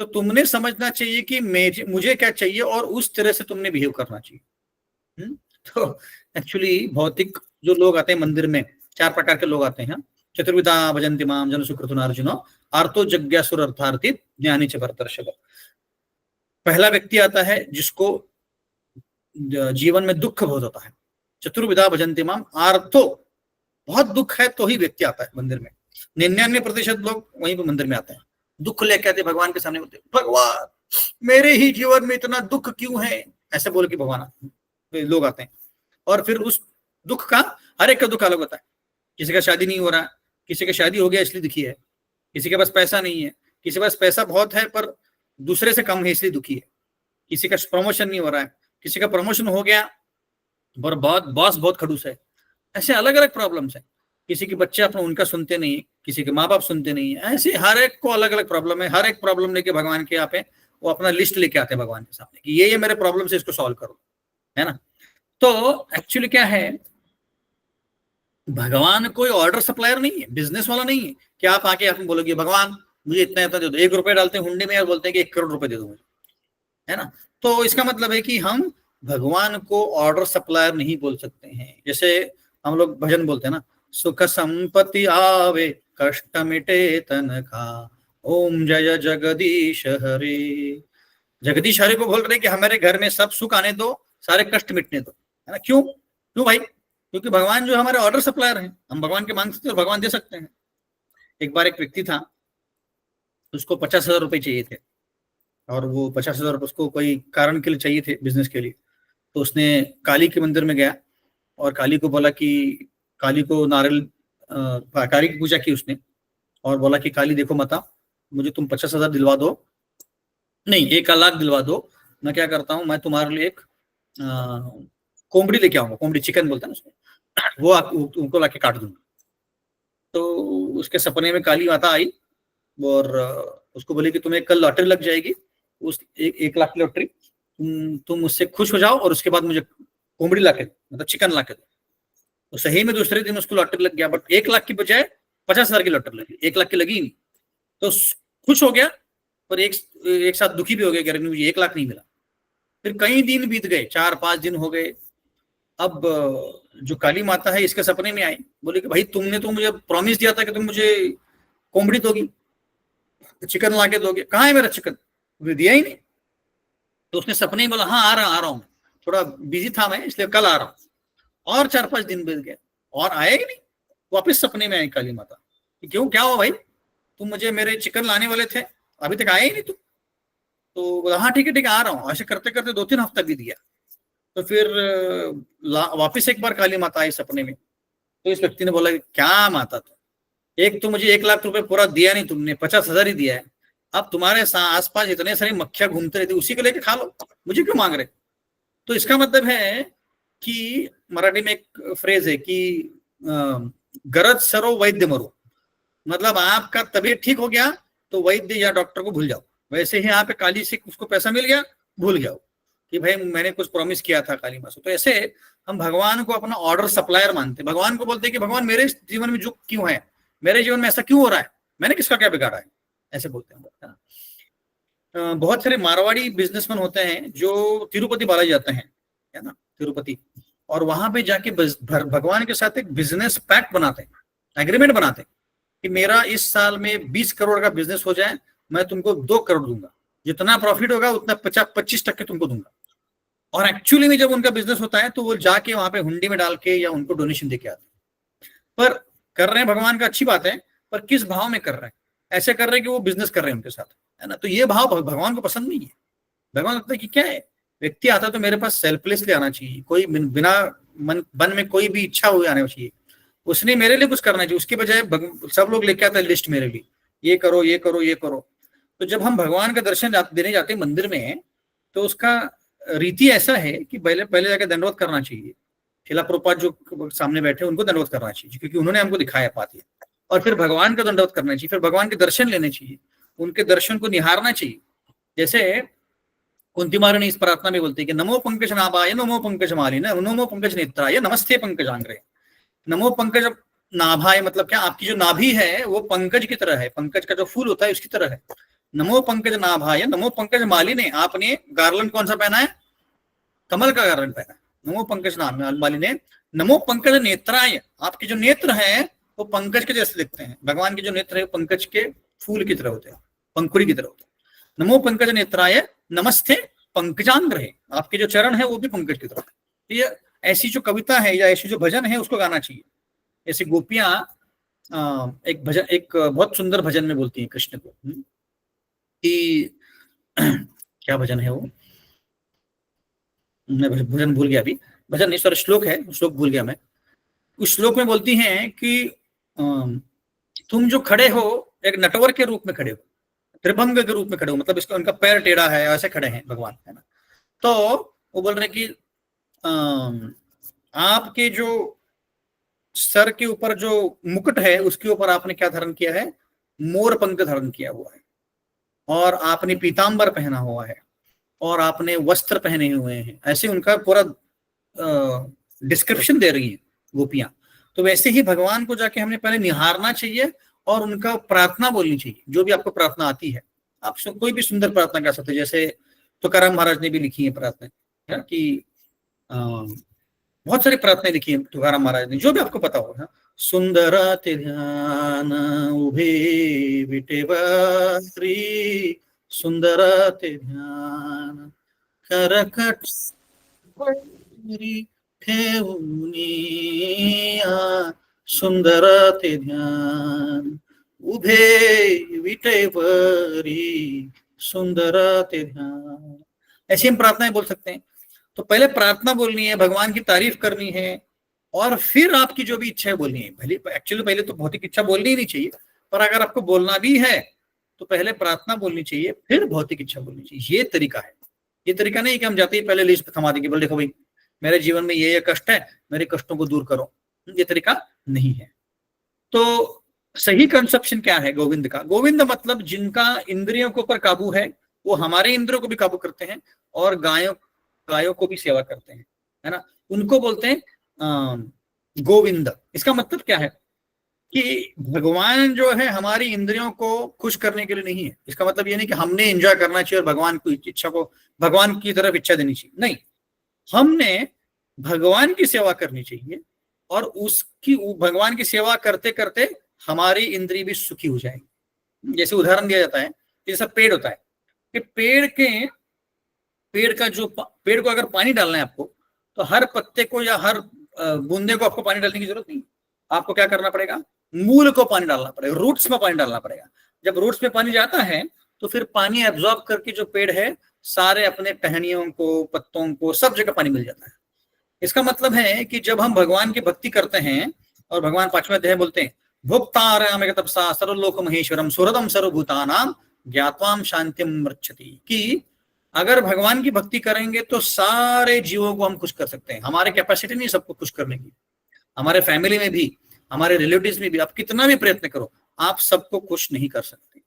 तो तुमने समझना चाहिए कि मुझे क्या चाहिए और उस तरह से तुमने बिहेव करना चाहिए। तो एक्चुअली भौतिक जो लोग आते हैं मंदिर में, चार प्रकार के लोग आते हैं। चतुर्विधा भजन्ति माम जन सुकृतुन अर्जुनो आर्तो जज्ञासुर अर्थार्थी ज्ञानी च भरतर्षभ। पहला व्यक्ति आता है जिसको जीवन में दुख बहुत होता है। चतुर्विधा भजन्ति माम, आर्तो बहुत दुख है तो ही व्यक्ति आता है मंदिर में। 99% लोग वहीं पर मंदिर में आते हैं, दुख लेके आते भगवान के सामने, बोलते भगवान मेरे ही जीवन में इतना दुख क्यों है, ऐसे बोल के भगवान लोग आते हैं। और फिर उस दुख का, हर एक का दुख अलग होता है। किसी का शादी नहीं हो रहा, किसी का शादी हो गया इसलिए दुखी है, किसी के पास पैसा नहीं है, किसी के पास पैसा बहुत है पर दूसरे से कम है इसलिए दुखी है, किसी का प्रमोशन नहीं हो रहा है, किसी का प्रमोशन हो गया पर बॉस बहुत खड़ूस है। ऐसे अलग अलग प्रॉब्लम्स है। किसी के बच्चे अपना उनका सुनते नहीं, किसी के माँ बाप सुनते नहीं है। ऐसे हर एक को अलग अलग प्रॉब्लम है। हर एक प्रॉब्लम लेके भगवान के यहाँ पे वो अपना लिस्ट लेके आते हैं भगवान के सामने कि ये मेरे प्रॉब्लम से इसको सॉल्व करो, है ना। तो एक्चुअली क्या है, भगवान कोई ऑर्डर सप्लायर नहीं है, बिजनेस वाला नहीं है कि आप आके आप बोलोगे भगवान मुझे इतना इतना दे दो। 1 रुपए डालते हैं हुंडे में और बोलते हैं कि 1 करोड़ रुपए दे दो मुझे, है ना। तो इसका मतलब है कि हम भगवान को ऑर्डर सप्लायर नहीं बोल सकते हैं। जैसे हम लोग भजन बोलते हैं ना, सुख संपत्ति आवे कष्ट मिटे तन का, ओम जय जगदीश हरे। जगदीश हरे को बोल रहे कि हमारे घर में सब सुख आने दो, सारे कष्ट मिटने दो, है ना। क्यों क्यों भाई? क्योंकि भगवान जो हमारे ऑर्डर सप्लायर हैं, हम भगवान के मांग सकते हैं और भगवान दे सकते हैं। एक बार एक व्यक्ति था, उसको 50,000 रुपए चाहिए थे और वो 50,000 रुपए उसको कोई कारण के लिए चाहिए थे, बिजनेस के लिए। तो उसने काली के मंदिर में गया और काली को बोला कि, काली को नारियल, काली की पूजा की उसने और बोला कि काली देखो माता, मुझे तुम 50,000 दिलवा दो, नहीं 1 लाख दिलवा दो। मैं क्या करता हूँ, मैं तुम्हारे लिए एक कोंबड़ी लेके आऊंगा, कोंबड़ी चिकन बोलता है ना उसको, वो उनको लाके काट दूंगा। तो उसके सपने में काली माता आई और उसको बोली कि तुम्हें कल लॉटरी लग जाएगी, उस 1 लाख की लॉटरी, तुम उससे खुश हो जाओ और उसके बाद मुझे कोंबड़ी लाके, मतलब चिकन लाके दो। तो सही में दूसरे दिन उसको लॉटरी लग गया, बट 1 लाख की बजाय 50,000 की लॉटरी लगी, 1 लाख की लगी नहीं। तो खुश हो गया पर एक साथ दुखी भी हो गया कि मुझे 1 लाख नहीं मिला। फिर कई दिन बीत गए, 4-5 दिन हो गए। अब जो काली माता है इसके सपने में आई, बोले कि भाई तुमने तो मुझे प्रॉमिस दिया था कि तुम मुझे कोंबड़ी दोगी, चिकन लाके दोगे, कहाँ है मेरा चिकन? मुझे दिया ही नहीं। तो उसने सपने में बोला हाँ आ रहा हूँ, थोड़ा बिजी था मैं इसलिए कल आ रहा हूँ। और 4-5 दिन बीत गए और आया ही नहीं। वापस सपने में आई काली माता कि क्यों, क्या हुआ भाई, तुम मुझे मेरे चिकन लाने वाले थे, अभी तक आए ही नहीं तुम। तो बोला हाँ ठीक है आ रहा हूँ। ऐसे करते करते 2-3 हफ्ता बीत गया। तो फिर वापस एक बार काली माता आई सपने में। तो इस व्यक्ति ने बोला क्या माता, तो एक तो मुझे 1 लाख रुपए पूरा दिया नहीं तुमने, 50,000 ही दिया है। अब तुम्हारे आसपास इतने सारी मक्खियां घूमते रहती, उसी को लेके खा लो, मुझे क्यों मांग रहे? तो इसका मतलब है कि मराठी में एक फ्रेज है कि गरज सरो वैद्य मरो, मतलब आपका तबीयत ठीक हो गया तो वैद्य या डॉक्टर को भूल जाओ। वैसे ही यहाँ पे काली से उसको पैसा मिल गया, भूल जाओ कि भाई मैंने कुछ प्रॉमिस किया था काली माँ से। तो ऐसे हम भगवान को अपना ऑर्डर सप्लायर मानते हैं। भगवान को बोलते हैं कि भगवान मेरे जीवन में जो क्यों है, मेरे जीवन में ऐसा क्यों हो रहा है, मैंने किसका क्या बिगाड़ा है, ऐसे बोलते हैं। बहुत सारे मारवाड़ी बिजनेसमैन होते हैं जो तिरुपति बालाजी जाते हैं, है ना, तिरुपति, और वहां पे जाके भगवान के साथ एक बिजनेस पैक्ट बनाते हैं, एग्रीमेंट बनाते हैं कि मेरा इस साल में 20 करोड़ का बिजनेस हो जाए, मैं तुमको 2 करोड़ दूंगा, जितना प्रॉफिट होगा उतना 25% तुमको दूंगा। और एक्चुअली में जब उनका बिजनेस होता है तो वो जाके वहां पे हुंडी में डाल के या उनको डोनेशन देके आते हैं। पर कर रहे हैं भगवान का, अच्छी बात है, पर किस भाव में कर रहे हैं? ऐसे कर रहे हैं कि वो बिजनेस कर रहे हैं उनके साथ, है ना। तो ये भाव भगवान को पसंद नहीं है। भगवान लगता है कि क्या है, व्यक्ति आता तो मेरे पास सेल्फलेसली आना चाहिए, कोई बिना मन में कोई भी इच्छा हुई आना चाहिए, उसने मेरे लिए कुछ करना चाहिए। उसके बजाय सब लोग लेके आते हैं लिस्ट मेरे लिए, ये करो ये करो ये करो। तो जब हम भगवान का दर्शन देने जाते हैं मंदिर में, तो उसका रीति ऐसा है कि पहले जाकर दंडवत करना चाहिए। शिला प्रभुपाद जो सामने बैठे उनको दंडवत करना चाहिए क्योंकि उन्होंने हमको दिखाया पाती है। और फिर भगवान का दंडवत करना चाहिए, फिर भगवान के दर्शन लेने चाहिए, उनके दर्शन को निहारना चाहिए। जैसे कुंती महारानी इस प्रार्थना में बोलती है कि नमो पंकज नाभाय नमो पंकज मालिने नमो पंकज नेत्राय नमस्ते पंकजांग्रे। नमो पंकज नाभाय मतलब क्या, आपकी जो नाभि है वो पंकज की तरह है, पंकज का जो फूल होता है उसकी तरह है। नमो पंकज नाभाय नमो पंकज मालिने, आपने गार्लैंड कौन सा पहना है, कमल का गार्लैंड पहना है। नमो पंकज मालिने नमो पंकज नेत्राय, आपके जो नेत्र हैं वो पंकज के जैसे दिखते हैं। भगवान के जो नेत्र है पंकज के फूल की तरह होते हैं, पंखुड़ी की तरह होते हैं। नमो पंकज नेत्राय नमस्ते पंकजांग्रहे, आपके जो चरण है वो भी पंकज की तरह। तो ये ऐसी जो कविता है या ऐसी जो भजन है उसको गाना चाहिए। ऐसी गोपियां एक भजन, एक बहुत सुंदर भजन में बोलती हैं कृष्ण को कि क्या भजन है वो, मैं भजन भूल गया अभी, भजन नहीं सॉरी श्लोक है, श्लोक भूल गया मैं। उस श्लोक में बोलती हैं कि तुम जो खड़े हो एक नटवर के रूप में खड़े हो, त्रिभंग के रूप में खड़े हो, मतलब इसका उनका पैर टेढ़ा है, ऐसे खड़े हैं भगवान, है ना। तो वो बोल रहे कि आपके जो सर के ऊपर जो मुकुट है उसके ऊपर आपने क्या धारण किया है, मोर पंख धारण किया हुआ है, और आपने पीतांबर पहना हुआ है, और आपने वस्त्र पहने हुए हैं। ऐसे उनका पूरा डिस्क्रिप्शन दे रही है गोपियां। तो वैसे ही भगवान को जाके हमने पहले निहारना चाहिए और उनका प्रार्थना बोलनी चाहिए। जो भी आपको प्रार्थना आती है, आप कोई भी सुंदर प्रार्थना कर सकते हैं। जैसे तुकाराम महाराज ने भी लिखी है प्रार्थना कि बहुत सारी प्रार्थनाएं लिखी है तुकाराम महाराज ने, जो भी आपको पता होगा। सुंदर ते ध्यान उभे विटेवरी, सुंदर ते ध्यान करकट ठेवुनिया, सुंदर ते ध्यान उभे विटेवरी, सुंदर ते ध्यान। ऐसी हम प्रार्थनाएं बोल सकते हैं। तो पहले प्रार्थना बोलनी है, भगवान की तारीफ करनी है, और फिर आपकी जो भी इच्छा है बोलनी है। पहले तो भौतिक इच्छा बोलनी ही नहीं चाहिए, पर अगर आपको बोलना भी है तो पहले प्रार्थना बोलनी चाहिए, फिर भौतिक इच्छा बोलनी चाहिए। ये तरीका है। ये तरीका नहीं कि हम जाते ही पहले लिस्ट थमा देंगे, बोल देखो भाई मेरे जीवन में ये कष्ट है, मेरे कष्टों को दूर करो। ये तरीका नहीं है। तो सही कंसेप्शन क्या है गोविंद का? गोविंद मतलब जिनका इंद्रियों के ऊपर काबू है, वो हमारे इंद्रियों को भी काबू करते हैं और गायों को भी सेवा करते हैं, है ना। उनको बोलते हैं गोविंद। इसका मतलब क्या है कि भगवान जो है हमारी इंद्रियों को खुश करने के लिए नहीं है। इसका मतलब ये नहीं कि हमने एंजॉय करना चाहिए और भगवान को इच्छा को भगवान की तरफ इच्छा देनी चाहिए, नहीं। हमने भगवान की सेवा करनी चाहिए और उसकी भगवान की सेवा करते करते हमारी इंद्रिय भी सुखी हो जाएगी। जैसे उदाहरण दिया जाता है, जैसा पेड़ होता है कि पेड़ को अगर पानी डालना है आपको, तो हर पत्ते को या हर बूंदे को आपको पानी डालने की जरूरत नहीं। आपको क्या करना पड़ेगा, मूल को पानी डालना पड़ेगा, रूट्स में पानी डालना पड़ेगा। जब रूट्स में पानी जाता है तो फिर पानी एब्जॉर्ब करके जो पेड़ है सारे अपने टहनियों को, पत्तों को, सब जगह पानी मिल जाता है। इसका मतलब है कि जब हम भगवान की भक्ति करते हैं, और भगवान 5वें अध्याय बोलते हैं भोक्तारम तपसा सर्वलोक महेश्वरम सुहृदम सर्वभूतानां ज्ञात्वाम शांतिम मृच्छति, कि अगर भगवान की भक्ति करेंगे तो सारे जीवों को हम खुश कर सकते हैं। हमारे कैपेसिटी नहीं सबको खुश करने की। हमारे फैमिली में भी, हमारे रिलेटिव्स में भी आप कितना भी प्रयत्न करो, आप सबको खुश नहीं कर सकते।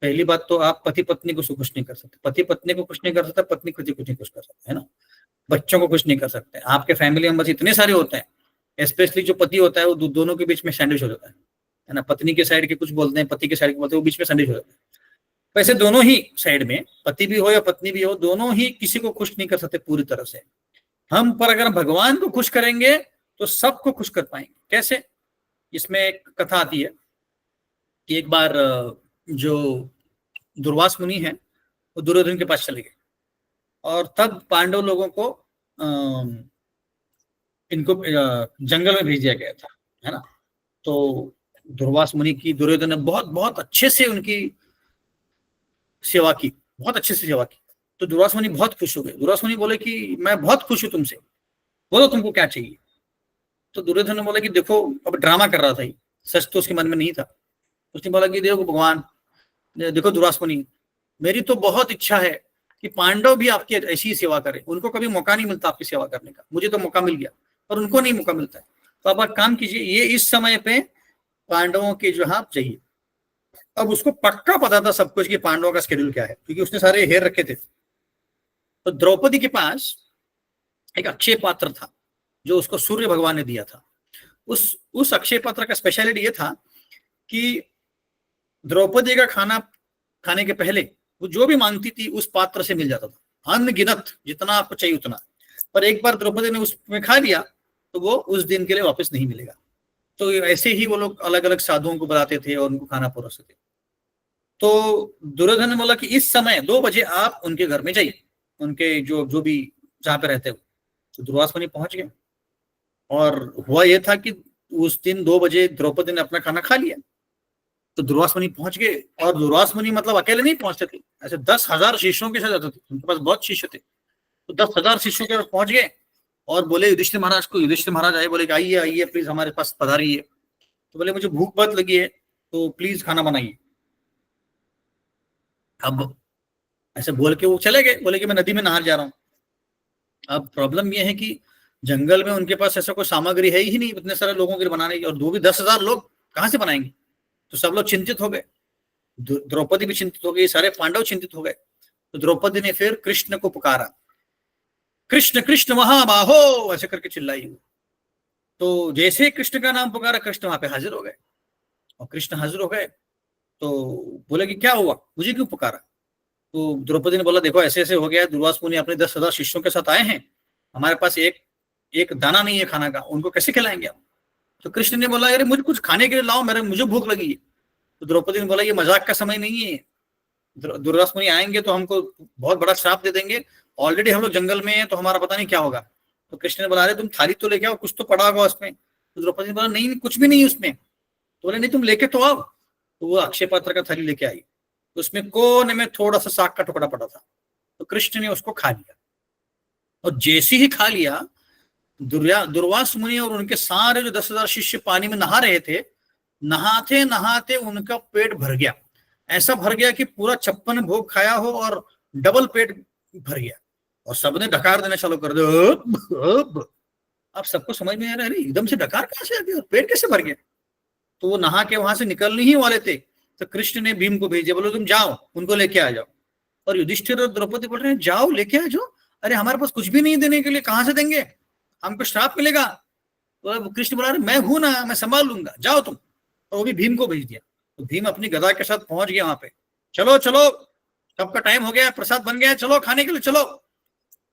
पहली बात तो आप पति पत्नी को खुश नहीं कर सकते, पति पत्नी को खुश नहीं कर सकता, पत्नी पति को नहीं खुश कर सकते, है ना। बच्चों को खुश नहीं कर सकते। आपके फैमिली मेंबर्स इतने सारे होते हैं, स्पेशली जो पति होता है वो दोनों के बीच में सैंडविच हो जाता है ना। पत्नी के साइड के कुछ बोलते हैं, पति के साइड के बोलते हैं, वो बीच में सैंडविच हो जाता है। वैसे दोनों ही साइड में, पति भी हो या पत्नी भी हो, दोनों ही किसी को खुश नहीं कर सकते पूरी तरह से। हम पर अगर भगवान को खुश करेंगे तो सबको खुश कर पाएंगे। कैसे? इसमें एक कथा आती है कि एक बार जो दुर्वास मुनि है वो दुर्योधन के पास चले गए, और तब पांडव लोगों को इनको जंगल में भेज दिया गया था, है ना। तो दुर्वास मुनि की दुर्योधन ने बहुत बहुत अच्छे से उनकी सेवा की, बहुत अच्छे से सेवा की। तो दुर्वास मुनि बहुत खुश हो गए। दुर्वास मुनि बोले कि मैं बहुत खुश हूं तुमसे, बोलो तुमको क्या चाहिए। तो दुर्योधन ने बोला कि देखो, अब ड्रामा कर रहा था, सच तो उसके मन में नहीं था। उसने बोला कि देखो भगवान, देखो दुर्वास मुनि, मेरी तो बहुत इच्छा है कि पांडव भी आपकी ऐसी ही सेवा करें। उनको कभी मौका नहीं मिलता आपकी सेवा करने का, मुझे तो मौका मिल गया पर उनको नहीं मौका मिलता है। तो आप काम कीजिए, ये इस समय पे पांडवों के जो आप चाहिए। अब उसको पक्का पता था सब कुछ कि पांडवों का शेड्यूल क्या है, क्योंकि उसने सारे हेर रखे थे। तो द्रौपदी के पास एक अक्षय पात्र था जो उसको सूर्य भगवान ने दिया था। उस अक्षय पात्र का स्पेशलिटी ये था कि द्रौपदी का खाना खाने के पहले वो जो भी मांगती थी उस पात्र से मिल जाता था, अनगिनत, जितना आपको चाहिए उतना। पर एक बार द्रौपदी ने उसमें खा लिया तो वो उस दिन के लिए वापस नहीं मिलेगा। तो ऐसे ही वो लोग अलग अलग साधुओं को बुलाते थे और उनको खाना परोसते थे। तो दुर्योधन ने बोला कि इस समय 2 बजे आप उनके घर में जाइए, उनके जो जो भी जहाँ पे रहते हो। तो दुर्वास मुनि पहुंच गए, और हुआ यह था कि उस दिन 2 बजे द्रौपदी ने अपना खाना खा लिया। तो दुर्वास मुनि पहुंच गए, और दुर्वास मुनि मतलब अकेले नहीं पहुंचते थे, ऐसे 10,000 शिष्यों के साथ जाते थे, उनके पास बहुत शिष्य थे। तो 10,000 शिष्यों के पास पहुंच गए और बोले युधिष्ठिर महाराज को। युधिष्ठिर महाराज आए, बोले कि आइए आइए प्लीज हमारे पास पधारिए। तो बोले मुझे भूख बहुत लगी है, तो प्लीज खाना बनाइए। अब ऐसे बोल के वो चले गए, बोले कि मैं नदी में नहाने जा रहा हूँ। अब प्रॉब्लम यह है कि जंगल में उनके पास ऐसा कोई सामग्री है ही नहीं इतने सारे लोगों के लिए बनाने की, और दो भी 10,000 लोग कहाँ से बनाएंगे। तो सब लोग चिंतित हो गए, द्रौपदी भी चिंतित हो गई, सारे पांडव चिंतित हो गए। तो द्रौपदी ने फिर कृष्ण को पुकारा, कृष्ण कृष्ण महाबाहो ऐसे करके चिल्लाई। तो जैसे ही कृष्ण का नाम पुकारा, कृष्ण वहां पे हाजिर हो गए। और कृष्ण हाजिर हो गए तो बोले कि क्या हुआ, मुझे क्यों पुकारा। तो द्रौपदी ने बोला देखो ऐसे ऐसे हो गया, दुर्वास मुनि अपने 10,000 शिष्यों के साथ आए हैं, हमारे पास एक एक दाना नहीं है खाना का, उनको कैसे खिलाएंगे आप। तो कृष्ण ने बोला अरे मुझे कुछ खाने के लिए लाओ, मुझे भूख लगी है। तो द्रौपदी ने बोला ये मजाक का समय नहीं है, दुर्वास मुनि आएंगे तो हमको बहुत बड़ा श्राप दे देंगे, ऑलरेडी हम लोग जंगल में हैं तो हमारा पता नहीं क्या होगा। तो कृष्ण ने बोला अरे तुम थाली तो लेके आओ, कुछ तो पड़ा होगा उसमें। तो द्रौपदी ने बोला नहीं कुछ भी नहीं है उसमें। तो बोले नहीं तुम लेके तो आओ। तो वो अक्षय पात्र का थाली लेके आई, तो उसमें कोने में थोड़ा सा साग का टुकड़ा पड़ा था। तो कृष्ण ने उसको खा लिया, और जैसे ही खा लिया, दुर्वास मुनि और उनके सारे जो 10,000 शिष्य पानी में नहा रहे थे, नहाते नहाते उनका पेट भर गया। ऐसा भर गया कि पूरा 56 भोग खाया हो और डबल पेट भर गया, और सबने डकार देना चालू कर दिया। अब सबको समझ में आ रहा है अरे एकदम से डकार कहां से आ गया, पेट कैसे भर गया। तो वो नहा के वहां से निकलने ही वाले थे, तो कृष्ण ने भीम को भेजा, बोलो तुम जाओ उनको लेके आ जाओ। और युधिष्ठिर और द्रौपदी बोल रहे हैं जाओ लेके आ जाओ, अरे हमारे पास कुछ भी नहीं देने के लिए, कहां से देंगे, हमको श्राप मिलेगा। तो कृष्ण बोला मैं हूं ना, मैं संभाल लूंगा, जाओ तुम। और वो भी भीम को भेज दिया। तो भीम अपनी गदा के साथ पहुंच गया वहां पे, चलो चलो सबका टाइम हो गया, प्रसाद बन गया, चलो खाने के लिए चलो।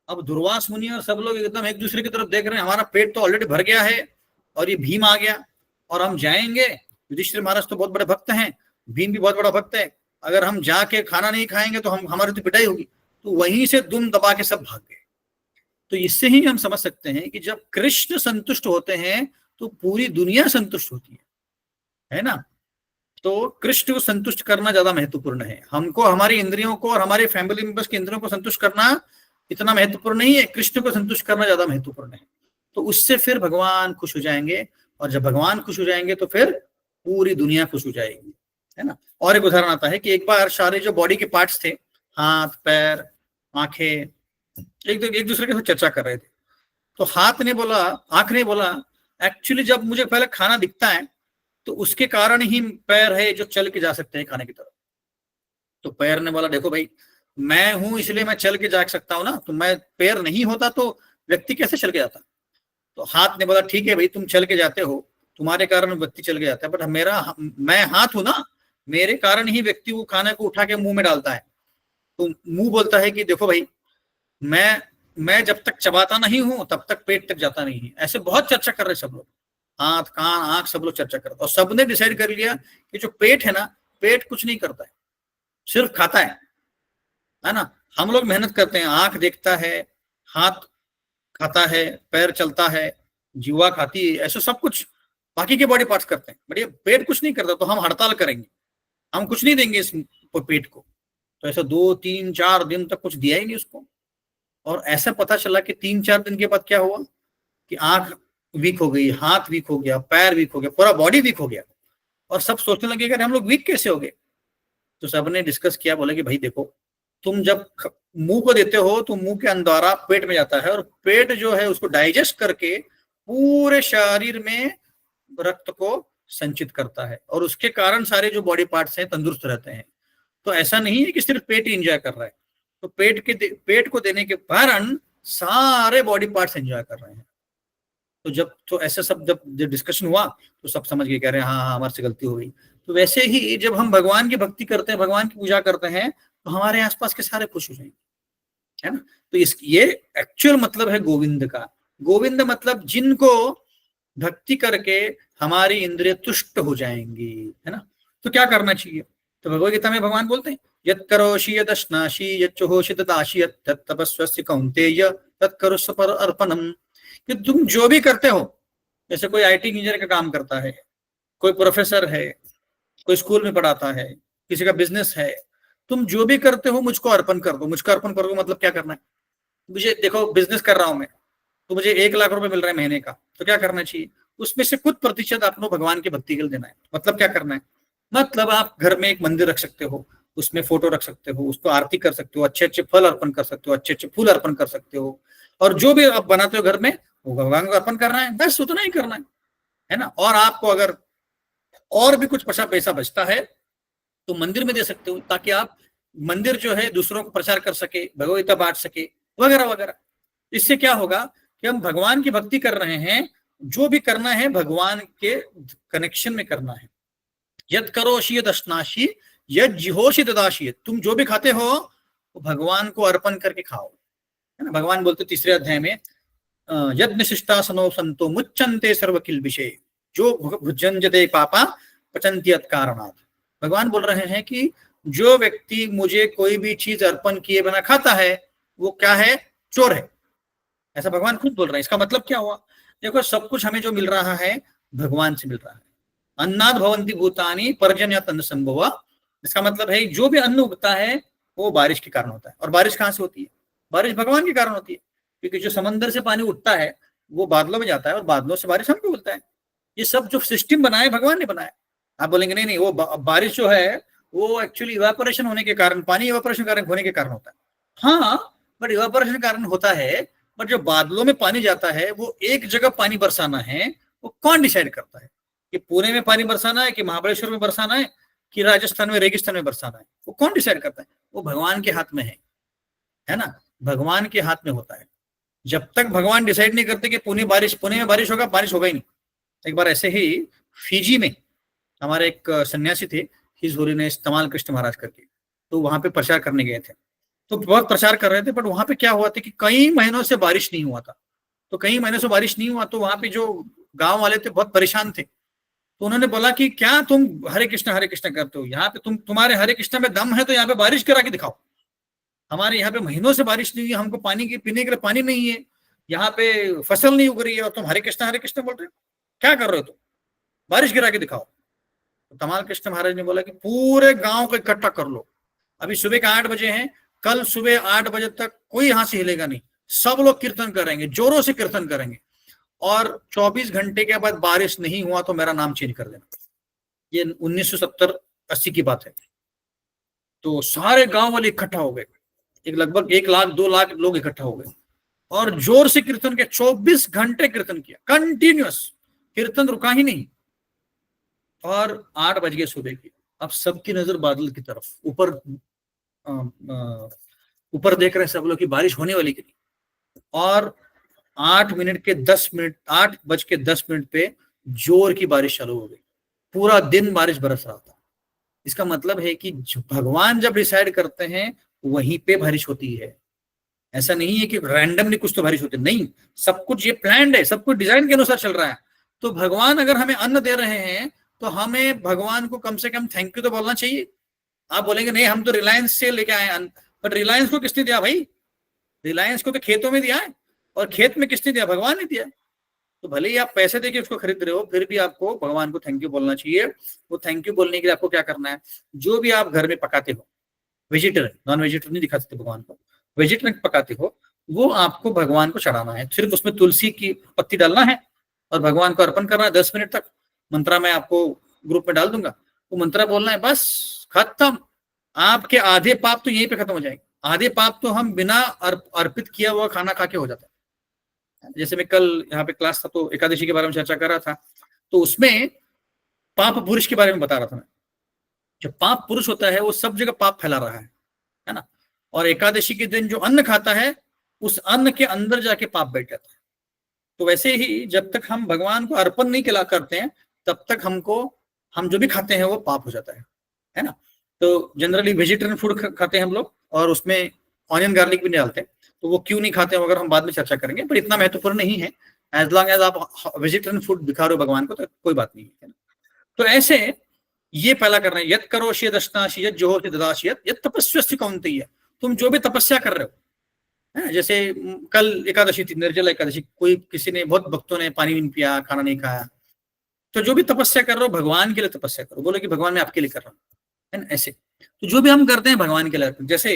अब दुर्वास मुनि और सब लोग एकदम एक दूसरे की तरफ देख रहे हैं, हमारा पेट तो ऑलरेडी भर गया है और ये भीम आ गया और हम जाएंगे। युधिष्ठिर महाराज तो बहुत बड़े भक्त हैं, भीम भी बहुत बड़ा भक्त है, अगर हम जाके खाना नहीं खाएंगे तो हमारी तो पिटाई होगी। तो वहीं से दुम दबा के सब भाग गए। तो इससे ही हम समझ सकते हैं कि जब कृष्ण संतुष्ट होते हैं तो पूरी दुनिया संतुष्ट होती है ना। तो कृष्ण को संतुष्ट करना ज्यादा महत्वपूर्ण है, हमको हमारी इंद्रियों को और हमारे फैमिली मेंबर्स की इंद्रियों को संतुष्ट करना इतना महत्वपूर्ण नहीं है, कृष्ण को संतुष्ट करना ज्यादा महत्वपूर्ण है। तो उससे फिर भगवान खुश हो जाएंगे, और जब भगवान खुश हो जाएंगे तो फिर पूरी दुनिया खुश हो जाएगी, है ना। और एक उदाहरण आता है कि एक बार सारे जो बॉडी के पार्ट्स थे, हाथ पैर आंखें, एक दूसरे के साथ चर्चा कर रहे थे। तो हाथ ने बोला, आंख ने बोला एक्चुअली जब मुझे पहले खाना दिखता है तो उसके कारण ही पैर है जो चल के जा सकते हैं खाने की तरफ। तो पैर ने बोला देखो भाई मैं हूं इसलिए मैं चल के जा सकता हूं ना, तो मैं पैर नहीं होता तो व्यक्ति कैसे चल के जाता। तो हाथ ने बोला ठीक है भाई तुम चल के जाते हो, तुम्हारे कारण व्यक्ति चल के जाता है, बट मैं हाथ हूं ना, मेरे कारण ही व्यक्ति वो खाने को उठा के मुंह में डालता है। तो मुंह बोलता है कि देखो भाई मैं जब तक चबाता नहीं हूं तब तक पेट तक जाता नहीं है। ऐसे बहुत चर्चा कर रहे सब लोग, हाथ कान आंख सब लोग चर्चा करते, और सबने डिसाइड कर लिया कि जो पेट है ना, पेट कुछ नहीं करता है, सिर्फ खाता है ना। हम लोग मेहनत करते हैं, आंख देखता है, हाथ खाता है, पैर चलता है, जीवा खाती है, ऐसा सब कुछ बाकी के बॉडी पार्ट्स करते हैं, बढ़िया पेट कुछ नहीं करता। तो हम हड़ताल करेंगे, हम कुछ नहीं देंगे इस पेट को। तो ऐसा 2 3 4 दिन तक कुछ दिया ही नहीं उसको। और ऐसा पता चला कि 3 4 दिन के बाद क्या हुआ कि आंख वीक हो गई, हाथ वीक हो गया, पैर वीक हो गया, पूरा बॉडी वीक हो गया। और सब सोचने लगे कि हम लोग वीक कैसे हो गए। तो सबने डिस्कस किया, बोले कि भाई देखो तुम जब मुंह को देते हो तो मुंह के द्वारा पेट में जाता है, और पेट जो है उसको डाइजेस्ट करके पूरे शरीर में रक्त को संचित करता है, और उसके कारण सारे जो बॉडी पार्ट्स हैं तंदुरुस्त रहते हैं। तो ऐसा नहीं है कि सिर्फ पेट ही एंजॉय कर रहा है, तो पेट को देने के कारण सारे बॉडी पार्ट्स एंजॉय कर रहे हैं। तो तो ऐसा सब जब डिस्कशन हुआ तो सब समझ गए, कह रहे हैं हाँ हाँ हमारे से गलती हो गई। तो वैसे ही जब हम भगवान की भक्ति करते हैं, भगवान की पूजा करते हैं, तो हमारे आसपास के सारे खुश हो जाएंगे, है ना। तो ये एक्चुअल मतलब है गोविंद का। गोविंद मतलब जिनको भक्ति करके हमारी इंद्रिय तुष्ट हो जाएंगी, है ना। तो क्या करना चाहिए? तो भगवद गीता में भगवान बोलते हैं, यत् करोषि यदश्नासि यच्चुहोषि तदाशि यत् तपस्वस्य कौन्तेय तत्करुष्व पर अर्पणम। कि तुम जो भी करते हो, जैसे कोई आईटी इंजीनियर का काम करता है, कोई प्रोफेसर है, कोई स्कूल में पढ़ाता है, किसी का बिजनेस है, तुम जो भी करते हो मुझको अर्पण कर दो। मुझको अर्पण करो मतलब क्या करना है? मुझे देखो बिजनेस कर रहा हूं मैं, तो मुझे 1 लाख रुपए मिल रहा है महीने का, तो क्या करना चाहिए? उसमें से कुछ प्रतिशत आपको भगवान की भक्ति के लिए देना है। मतलब क्या करना है? मतलब आप घर में एक मंदिर रख सकते हो, उसमें फोटो रख सकते हो, उसको आरती कर सकते हो, अच्छे अच्छे फल अर्पण कर सकते हो, अच्छे अच्छे फूल अर्पण कर सकते हो, और जो भी आप बनाते हो घर में वो भगवान को अर्पण करना है, बस उतना ही करना है ना। और आपको अगर और भी कुछ पैसा बचता है तो मंदिर में दे सकते हो, ताकि आप मंदिर जो है दूसरों को प्रचार कर सके, भगवदगीता बांट सके, वगैरह वगैरह। इससे क्या होगा कि हम भगवान की भक्ति कर रहे हैं, जो भी करना है भगवान के कनेक्शन में करना है। यद करोषि यद अश्नाशी यद जिहोषि तदाशी, तुम जो भी खाते हो वो भगवान को अर्पण करके खाओ, है ना। भगवान बोलते तीसरे अध्याय में, यज्ञ शिष्टासनो संतो मुच्चन्ते सर्वकिल विषय जो भुजंजते पापा पचन्ति कारणात्। भगवान बोल रहे हैं कि जो व्यक्ति मुझे कोई भी चीज अर्पण किए बिना खाता है वो क्या है? चोर है। ऐसा भगवान खुद बोल रहे हैं। इसका मतलब क्या हुआ? देखो सब कुछ हमें जो मिल रहा है भगवान से मिल रहा है। अन्नाद भवंती भूतानी पर्जन्यत अन्न संभव। इसका मतलब है जो भी अन्न उगता है वो बारिश के कारण होता है। और बारिश कहाँ से होती है? बारिश भगवान के कारण होती है, क्योंकि जो समंदर से पानी उठता है वो बादलों में जाता है और बादलों से बारिश हमको मिलता है। ये सब जो सिस्टम बनाया भगवान ने बनाया। आप बोलेंगे नहीं नहीं वो बारिश जो है वो एक्चुअली इवापोरेशन होने के कारण, पानी इवापोरेशन कारण होने के कारण होता है। हाँ, बट इवापोरेशन के कारण होता है, बट जो बादलों में पानी जाता है वो एक जगह पानी बरसाना है, वो कौन डिसाइड करता है? कि पुणे में पानी बरसाना है, कि महाबलेश्वर में बरसाना है, कि राजस्थान में रेगिस्तान में बरसाना है? वो कौन डिसाइड करता है? वो भगवान के हाथ में है ना। भगवान के हाथ में होता है। जब तक भगवान डिसाइड नहीं करते कि पुणे में बारिश होगा, बारिश होगा ही नहीं। एक बार ऐसे ही फिजी में हमारे एक सन्यासी थे, हिज होलीनेस तमाल कृष्ण महाराज करके, तो वहां पे प्रचार करने गए थे। तो बहुत प्रचार कर रहे थे, बट वहां पे क्या हुआ था कि कई महीनों से बारिश नहीं हुआ था। तो कई महीनों से बारिश नहीं हुआ, तो वहां पे जो गांव वाले थे बहुत परेशान थे। तो उन्होंने बोला कि क्या तुम हरे कृष्ण करते हो, यहाँ पे तुम्हारे हरे कृष्ण में दम है तो यहाँ पे बारिश करा के दिखाओ। हमारे यहाँ पे महीनों से बारिश नहीं हुई, हमको पानी की पीने के लिए पानी नहीं है, यहाँ पे फसल नहीं उग रही है, और तुम हरे कृष्ण बोल रहे हो, क्या कर रहे हो तुम? बारिश गिरा के दिखाओ। तो तमाल कृष्ण महाराज ने बोला कि पूरे गांव को इकट्ठा कर लो। अभी सुबह के 8 बजे हैं, कल सुबह 8 बजे तक कोई यहां से हिलेगा नहीं, सब लोग कीर्तन करेंगे, जोरों से कीर्तन करेंगे, और 24 घंटे के बाद बारिश नहीं हुआ तो मेरा नाम चेंज कर देना। ये 1970-80 की बात है। तो सारे गांव वाले इकट्ठा हो गए, एक लगभग 1 लाख 2 लाख लोग इकट्ठा हो गए, और जोर से कीर्तन किया। 24 घंटे कीर्तन किया, कंटिन्यूअस कीर्तन, रुका ही नहीं। और 8 बज गए सुबह की। अब सबकी नजर बादल की तरफ, ऊपर ऊपर देख रहे हैं सब लोग कि बारिश होने वाली की। और 8 बज के 10 मिनट पे जोर की बारिश चालू हो गई। पूरा दिन बारिश बरस रहा था। इसका मतलब है कि भगवान जब डिसाइड करते हैं वहीं पे बारिश होती है। ऐसा नहीं है कि रैंडमली कुछ तो बारिश होती है, नहीं, सब कुछ ये प्लान्ड है, सब कुछ डिजाइन के अनुसार चल रहा है। तो भगवान अगर हमें अन्न दे रहे हैं तो हमें भगवान को कम से कम थैंक यू तो बोलना चाहिए। आप बोलेंगे नहीं हम तो रिलायंस से लेके आए अन्न, बट रिलायंस को किसने दिया भाई? रिलायंस को तो खेतों में दिया है, और खेत में किसने दिया? भगवान ने दिया। तो भले ही आप पैसे देके उसको खरीद रहे हो, फिर भी आपको भगवान को थैंक यू बोलना चाहिए। वो थैंक यू बोलने के लिए आपको क्या करना है? जो भी आप घर में पकाते हो, वेजिटेरियन नॉन वेजिटेरियन नहीं दिखा सकते भगवान को, वेजिटेरियन पकाते हो, वो आपको भगवान को चढ़ाना है। सिर्फ उसमें तुलसी की पत्ती डालना है और भगवान को अर्पण करना है 10 मिनट तक। मंत्रा मैं आपको ग्रुप में डाल दूंगा, वो मंत्रा बोलना है, बस खत्म। आपके आधे पाप तो यहीं पे खत्म हो जाएंगे। आधे पाप तो हम बिना अर्पित किया हुआ खाना खा के हो जाता है। जैसे मैं कल यहाँ पे क्लास था तो एकादशी के बारे में चर्चा कर रहा था, तो उसमें पाप पुरुष के बारे में बता रहा था मैं। जो पाप पुरुष होता है वो सब जगह पाप फैला रहा है ना। और एकादशी के दिन जो अन्न खाता है उस अन्न के अंदर जाके पाप बैठ जाता है। तो वैसे ही जब तक हम भगवान को अर्पण नहीं किया करते हैं तब तक हम जो भी खाते हैं वो पाप हो जाता है ना। तो जनरली वेजिटेरियन फूड खाते हैं हम लोग, और उसमें ऑनियन गार्लिक भी नहीं डालते हैं। तो वो क्यों नहीं खाते हैं अगर हम बाद में चर्चा करेंगे, पर इतना महत्वपूर्ण नहीं है। एज लॉन्ग एज आप वेजिटेरियन फूड दिखा रहे हो भगवान को तो कोई बात नहीं है। तो ऐसे ये पहला करना है, यत करोषि दशनाशी यत जोहोषि ददासी यत तपस्वी कौन्तेय, तुम जो भी तपस्या कर रहे हो, जैसे कल एकादशी थी, निर्जला एकादशी, कोई किसी ने, बहुत भक्तों ने पानी नहीं पिया, खाना नहीं खाया, तो जो भी तपस्या कर रहे हो भगवान के लिए तपस्या करो, बोलो कि भगवान मैं आपके लिए कर रहा हूँ, है ना। ऐसे तो जो भी हम करते हैं भगवान के लिए, जैसे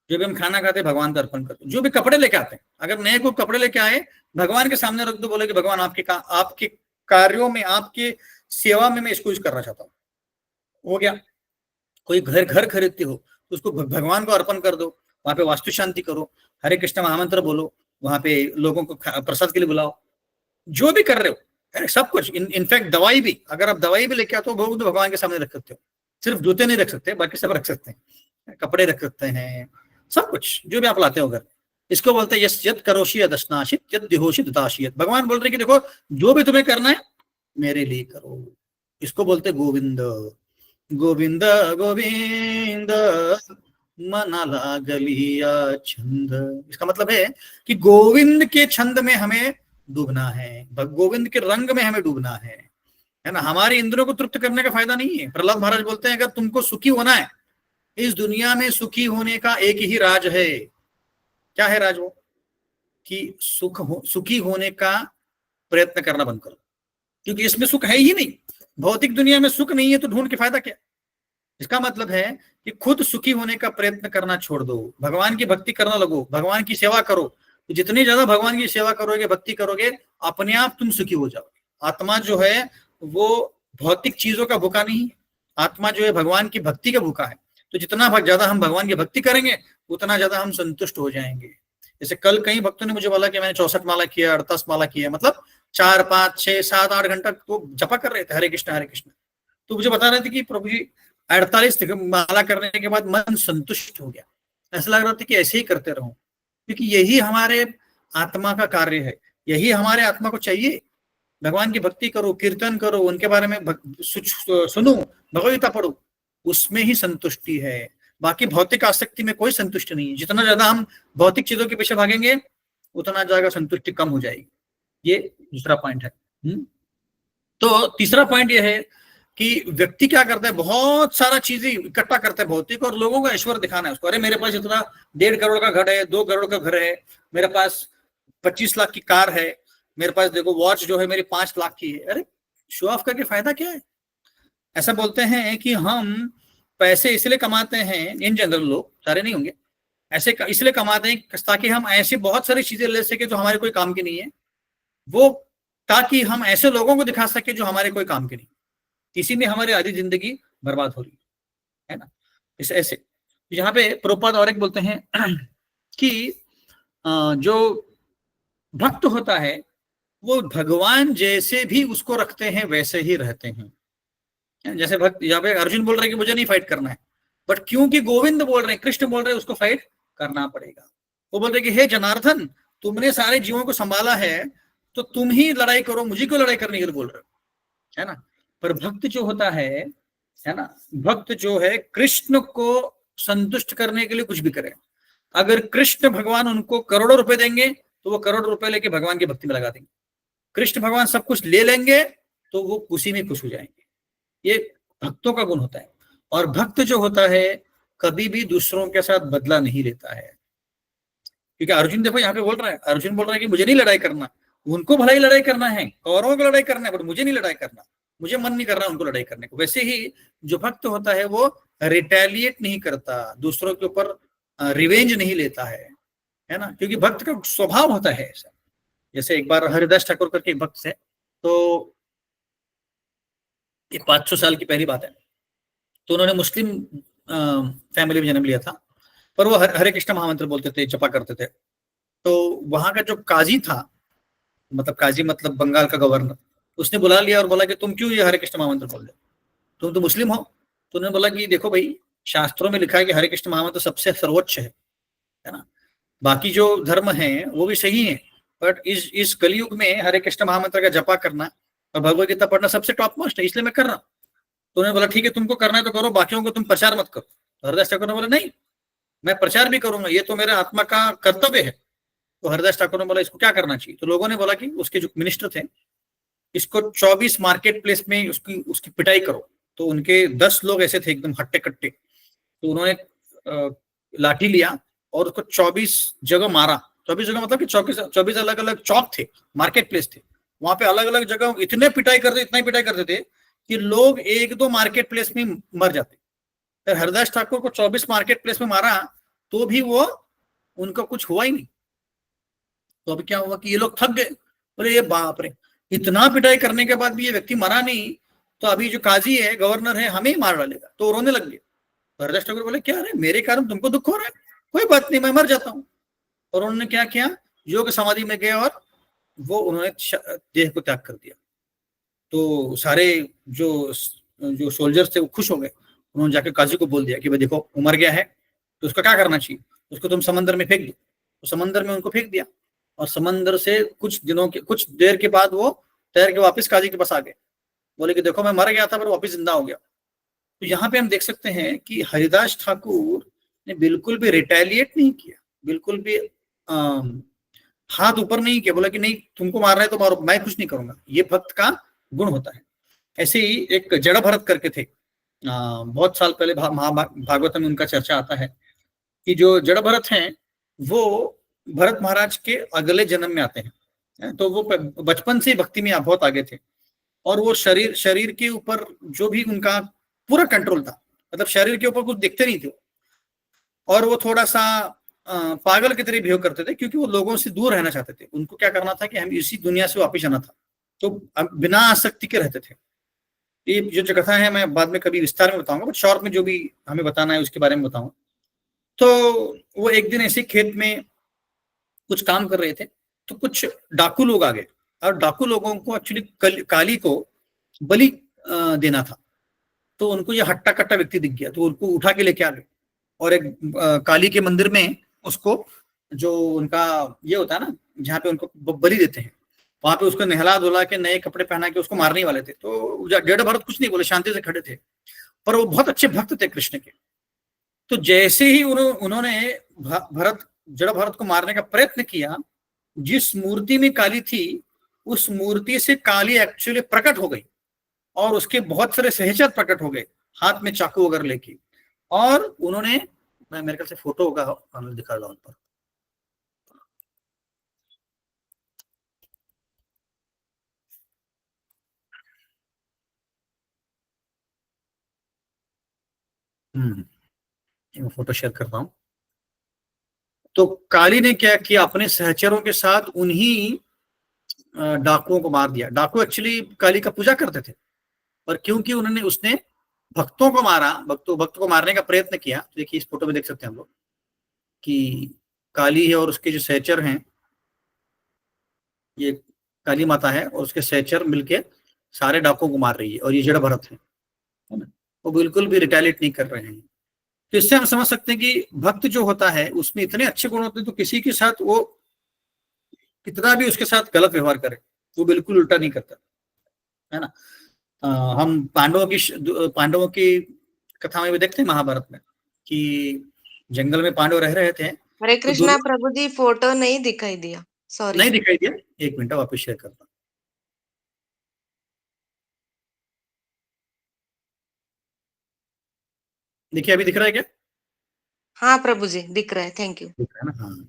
जो भी हम खाना खाते हैं भगवान को अर्पण करते हैं, जो भी कपड़े लेके आते हैं, अगर नए को कपड़े लेके आए भगवान के सामने रख दो, बोले कि भगवान आपके कार्यों में, आपके सेवा में मैं इसको यूज करना चाहता हूँ, हो गया। कोई घर खरीदते हो तो उसको भगवान को अर्पण कर दो, वहां पे वास्तु शांति करो, हरे कृष्ण महामंत्र बोलो, वहां पे लोगों को प्रसाद के लिए बुलाओ, जो भी कर रहे हो सब कुछ। इनफैक्ट दवाई भी, अगर आप दवाई भी लेके आते हो तो भगवान के सामने रख सकते हो, सिर्फ जूते नहीं रख सकते, बाकी सब रख सकते हैं, कपड़े रख सकते हैं, सब कुछ जो भी आप लाते हो घर। इसको बोलते हैं यस यत करोषि यदश्नाशित यद दिहोषि ददाशियत। भगवान बोल रहे कि देखो जो भी तुम्हें करना है मेरे लिए करो। इसको बोलते गोविंद गोविंद गोविंद मन लागलिया छंद। इसका मतलब है कि गोविंद के छंद में हमें डूबना है, गोविंद के रंग में हमें डूबना है ना। हमारे इंद्रियों को तृप्त करने का फायदा नहीं है। प्रहलाद महाराज बोलते हैं अगर तुमको सुखी होना है, इस दुनिया में सुखी होने का एक ही राज है। क्या है राज? वो कि सुखी होने का प्रयत्न करना बंद करो, क्योंकि इसमें सुख है ही नहीं। भौतिक दुनिया में सुख नहीं है तो ढूंढ के फायदा क्या? इसका मतलब है कि खुद सुखी होने का प्रयत्न करना छोड़ दो, भगवान की भक्ति करना लगो, भगवान की सेवा करो। तो जितनी ज्यादा भगवान की सेवा करोगे, भक्ति करोगे, अपने आप तुम सुखी हो जाओगे। आत्मा जो है वो भौतिक चीजों का भूखा नहीं, आत्मा जो है भगवान की भक्ति का भूखा है। तो जितना ज्यादा हम भगवान की भक्ति करेंगे उतना ज्यादा हम संतुष्ट हो जाएंगे। जैसे कल कई भक्तों ने मुझे बोला कि मैंने 64 माला किया, 48 माला किया, मतलब 4, 5, 6, 7, 8 घंटा तो जपा कर रहे थे हरे कृष्ण हरे कृष्ण। तो मुझे बता रहे थे कि प्रभु जी 48 माला करने के बाद मन संतुष्ट हो गया, ऐसा लग रहा था कि ऐसे ही करते रहो, क्योंकि यही हमारे आत्मा का कार्य है, यही हमारे आत्मा को चाहिए। भगवान की भक्ति करो, कीर्तन करो, उनके बारे में सुनो, भगवद्गीता पढ़ो, उसमें ही संतुष्टि है। बाकी भौतिक आसक्ति में कोई संतुष्टि नहीं है। जितना ज्यादा हम भौतिक चीजों के पीछे भागेंगे उतना ज्यादा संतुष्टि कम हो जाएगी। ये दूसरा पॉइंट है। तो तीसरा पॉइंट ये है कि व्यक्ति क्या करता है, बहुत सारा चीजें इकट्ठा करता है भौतिक, और लोगों का ऐश्वर्य दिखाना है उसको। अरे मेरे पास इतना 1.5 करोड़ का घर है, 2 करोड़ का घर है, मेरे पास 25 लाख की कार है, मेरे पास देखो वॉच जो है मेरी 5 लाख की है। अरे शो ऑफ करके फायदा क्या है? ऐसा बोलते हैं कि हम पैसे इसलिए कमाते हैं, इन जनरल लोग, सारे नहीं होंगे, ऐसे इसलिए कमाते हैं ताकि हम ऐसी बहुत सारी चीजें ले सके जो हमारे कोई काम की नहीं है, वो ताकि हम ऐसे लोगों को दिखा सके जो हमारे कोई काम की नहीं। इसी में हमारी आधी जिंदगी बर्बाद हो रही है ना। इस ऐसे यहाँ पे प्रभुपाद और एक बोलते हैं कि जो भक्त होता है वो भगवान जैसे भी उसको रखते हैं वैसे ही रहते हैं। जैसे भक्त यहाँ पे अर्जुन बोल रहे हैं कि मुझे नहीं फाइट करना है, बट क्योंकि गोविंद बोल रहे हैं, कृष्ण बोल रहे हैं, उसको फाइट करना पड़ेगा। वो बोलते हैं कि हे जनार्दन, तुमने सारे जीवों को संभाला है तो तुम ही लड़ाई करो, मुझे क्यों लड़ाई करने के लिए बोल रहे हो, है ना। पर भक्त जो होता है ना, भक्त जो है कृष्ण को संतुष्ट करने के लिए कुछ भी करे। अगर कृष्ण भगवान उनको करोड़ों रुपए देंगे तो वो करोड़ रुपए लेके भगवान की भक्ति में लगा देंगे। कृष्ण भगवान सब कुछ ले लेंगे तो वो उसी में खुश हो जाएंगे। ये भक्तों का गुण होता है। और भक्त जो होता है कभी भी दूसरों के साथ बदला नहीं लेता है। क्योंकि अर्जुन देखो यहाँ पे बोल रहा है, अर्जुन बोल रहा है कि मुझे नहीं लड़ाई करना, उनको भलाई लड़ाई करना है, कौरवों को लड़ाई करना है, बट मुझे नहीं लड़ाई करना, मुझे मन नहीं कर रहा उनको लड़ाई करने को। वैसे ही जो भक्त होता है वो रिटेलिएट नहीं करता, दूसरों के ऊपर रिवेंज नहीं लेता है ना, क्योंकि भक्त का स्वभाव होता है ऐसा। जैसे एक बार हरिदास ठाकुर करके एक भक्त है, तो ये 500 साल की पहली बात है, तो उन्होंने मुस्लिम फैमिली में जन्म लिया था, पर वो हरे कृष्ण महामंत्र बोलते थे, जपा करते थे। तो वहां का जो काजी था, मतलब काजी मतलब बंगाल का गवर्नर, उसने बुला लिया और बोला कि तुम क्यों ये हरे कृष्ण महामंत्र बोल रहे हो, तुम तो मुस्लिम हो। तो उन्होंने बोला कि देखो भाई, शास्त्रों में लिखा है कि हरे कृष्ण महामंत्र सबसे सर्वोच्च है ना, बाकी जो धर्म है वो भी सही है, बट इस कलयुग में हरे कृष्ण महामंत्र का जपा करना और भगवद गीता पढ़ना सबसे टॉप मोस्ट है, इसलिए मैं कर रहा हूँ। तो उन्होंने बोला ठीक है, तुमको करना है तो करो, बाकियों को तुम प्रचार मत करो। तो हरिदास ठाकुर ने बोला नहीं, मैं प्रचार भी करूंगा, ये तो मेरे आत्मा का कर्तव्य है। तो हरिदास ठाकुर ने बोला इसको क्या करना चाहिए, तो लोगों ने बोला कि उसके जो मिनिस्टर थे, इसको 24 मार्केट प्लेस में उसकी उसकी पिटाई करो। तो उनके 10 लोग ऐसे थे एकदम हट्टे कट्टे, तो उन्होंने लाठी लिया और उसको 24 जगह मारा। 24 जगह मतलब कि 24 अलग अलग चौक थे, मार्केट प्लेस थे, वहां पे अलग अलग जगह इतने पिटाई करते, इतना पिटाई करते थे कि लोग एक दो मार्केट प्लेस में मर जाते। तो हरिदास ठाकुर को 24 मार्केट प्लेस में मारा तो भी वो उनका कुछ हुआ ही नहीं। तो अभी क्या हुआ कि ये लोग थक गए, बोले ये बाप रे, इतना पिटाई करने के बाद भी ये व्यक्ति मरा नहीं, तो अभी जो काजी है, गवर्नर है, हमें ही मार डालेगा। तो रोने लग गए। हरिदास ठाकुर बोले क्या है, मेरे कारण तुमको दुख हो रहा है, कोई बात नहीं, मैं मर जाता हूँ। और उन्होंने क्या किया, योग समाधि में गए और वो उन्होंने देह को त्याग कर दिया। तो सारे जो जो सोल्जर्स थे वो खुश हो गए। उन्होंने जाकर काजी को बोल दिया कि भाई देखो वो मर गया है, तो उसका क्या करना चाहिए, उसको तुम समंदर में फेंक दो। तो समंदर में उनको फेंक दिया, और समंदर से कुछ देर के बाद वो तैर के वापस काजी के पास आ गए। बोले कि देखो मैं मर गया था पर वापस जिंदा हो गया। तो यहाँ पे हम देख सकते हैं कि हरिदास ठाकुर ने बिल्कुल भी रिटेलिएट नहीं किया, बिल्कुल भी हाथ ऊपर नहीं किया, बोला कि नहीं तुमको मारना है तो मारो, मैं कुछ नहीं करूंगा। ये भक्त का गुण होता है। ऐसे ही एक जड़ भरत करके थे, बहुत साल पहले भागवत में उनका चर्चा आता है कि जो जड़ भरत हैं वो भरत महाराज के अगले जन्म में आते हैं। तो वो बचपन से भक्ति में बहुत आगे थे, और वो शरीर के ऊपर जो भी उनका पूरा कंट्रोल था, मतलब शरीर के ऊपर कुछ दिखते नहीं थे, और वो थोड़ा सा पागल की तरह बिहेव करते थे, क्योंकि वो लोगों से दूर रहना चाहते थे। उनको क्या करना था कि हम इसी दुनिया से वापिस आना था, तो बिना आसक्ति के रहते थे। ये जो कथा है मैं बाद में कभी विस्तार में बताऊंगा, बट शॉर्ट में जो भी हमें बताना है उसके बारे में बताऊंगा। तो वो एक दिन ऐसे खेत में कुछ काम कर रहे थे, तो कुछ डाकू लोग आ गए, और डाकू लोगों को एक्चुअली काली को बलि देना था। तो उनको ये हट्टा कट्टा व्यक्ति दिख गया, तो उनको उठा के लेके आ गए, और एक काली के मंदिर में उसको, जो उनका ये होता है ना जहाँ पे उनको बलि देते हैं, वहां पे उसको नहला धुला के नए कपड़े पहना के उसको मारने वाले थे। तो जड़ भरत कुछ नहीं बोले, शांति से खड़े थे, पर वो बहुत अच्छे भक्त थे कृष्ण के। तो जैसे ही उन्होंने भरत जड़ भरत को मारने का प्रयत्न किया, जिस मूर्ति में काली थी उस मूर्ति से काली एक्चुअली प्रकट हो गई, और उसके बहुत सारे सहचर प्रकट हो गए हाथ में चाकू वगैरह लेके। और उन्होंने, मैं मेरे ख्याल से फोटो होगा दिखा रहा हूं पर, मैं फोटो शेयर कर रहा हूं। तो काली ने क्या किया, अपने सहचरों के साथ उन्हीं डाकुओं को मार दिया। डाकू एक्चुअली काली का पूजा करते थे, पर क्योंकि उसने भक्तों को मारा, भक्त को मारने का प्रयत्न किया। देखिए इस फोटो में देख सकते हैं हम लोग कि काली है और उसके जो सहचर हैं, ये काली माता है और उसके सहचर मिलके सारे डाकुओं को मार रही है, और ये जड़ भरत है ना, वो बिल्कुल भी रिटेलिएट नहीं कर रहे हैं। तो इससे हम समझ सकते हैं कि भक्त जो होता है उसमें इतने अच्छे गुण होते हैं, तो किसी के साथ वो कितना भी उसके साथ गलत व्यवहार करे वो बिल्कुल उल्टा नहीं करता, है ना। हम पांडवों की कथा में भी देखते हैं महाभारत में कि जंगल में पांडव रह रहे थे, हरे तो कृष्णा प्रभु जी, फोटो नहीं दिखाई दिया, सॉरी। नहीं दिखाई दिया, एक मिनट वापस शेयर करता हूं। देखिए अभी दिख रहा है क्या? हाँ प्रभु जी दिख रहा है, थैंक यू। दिख रहा है ना, हाँ।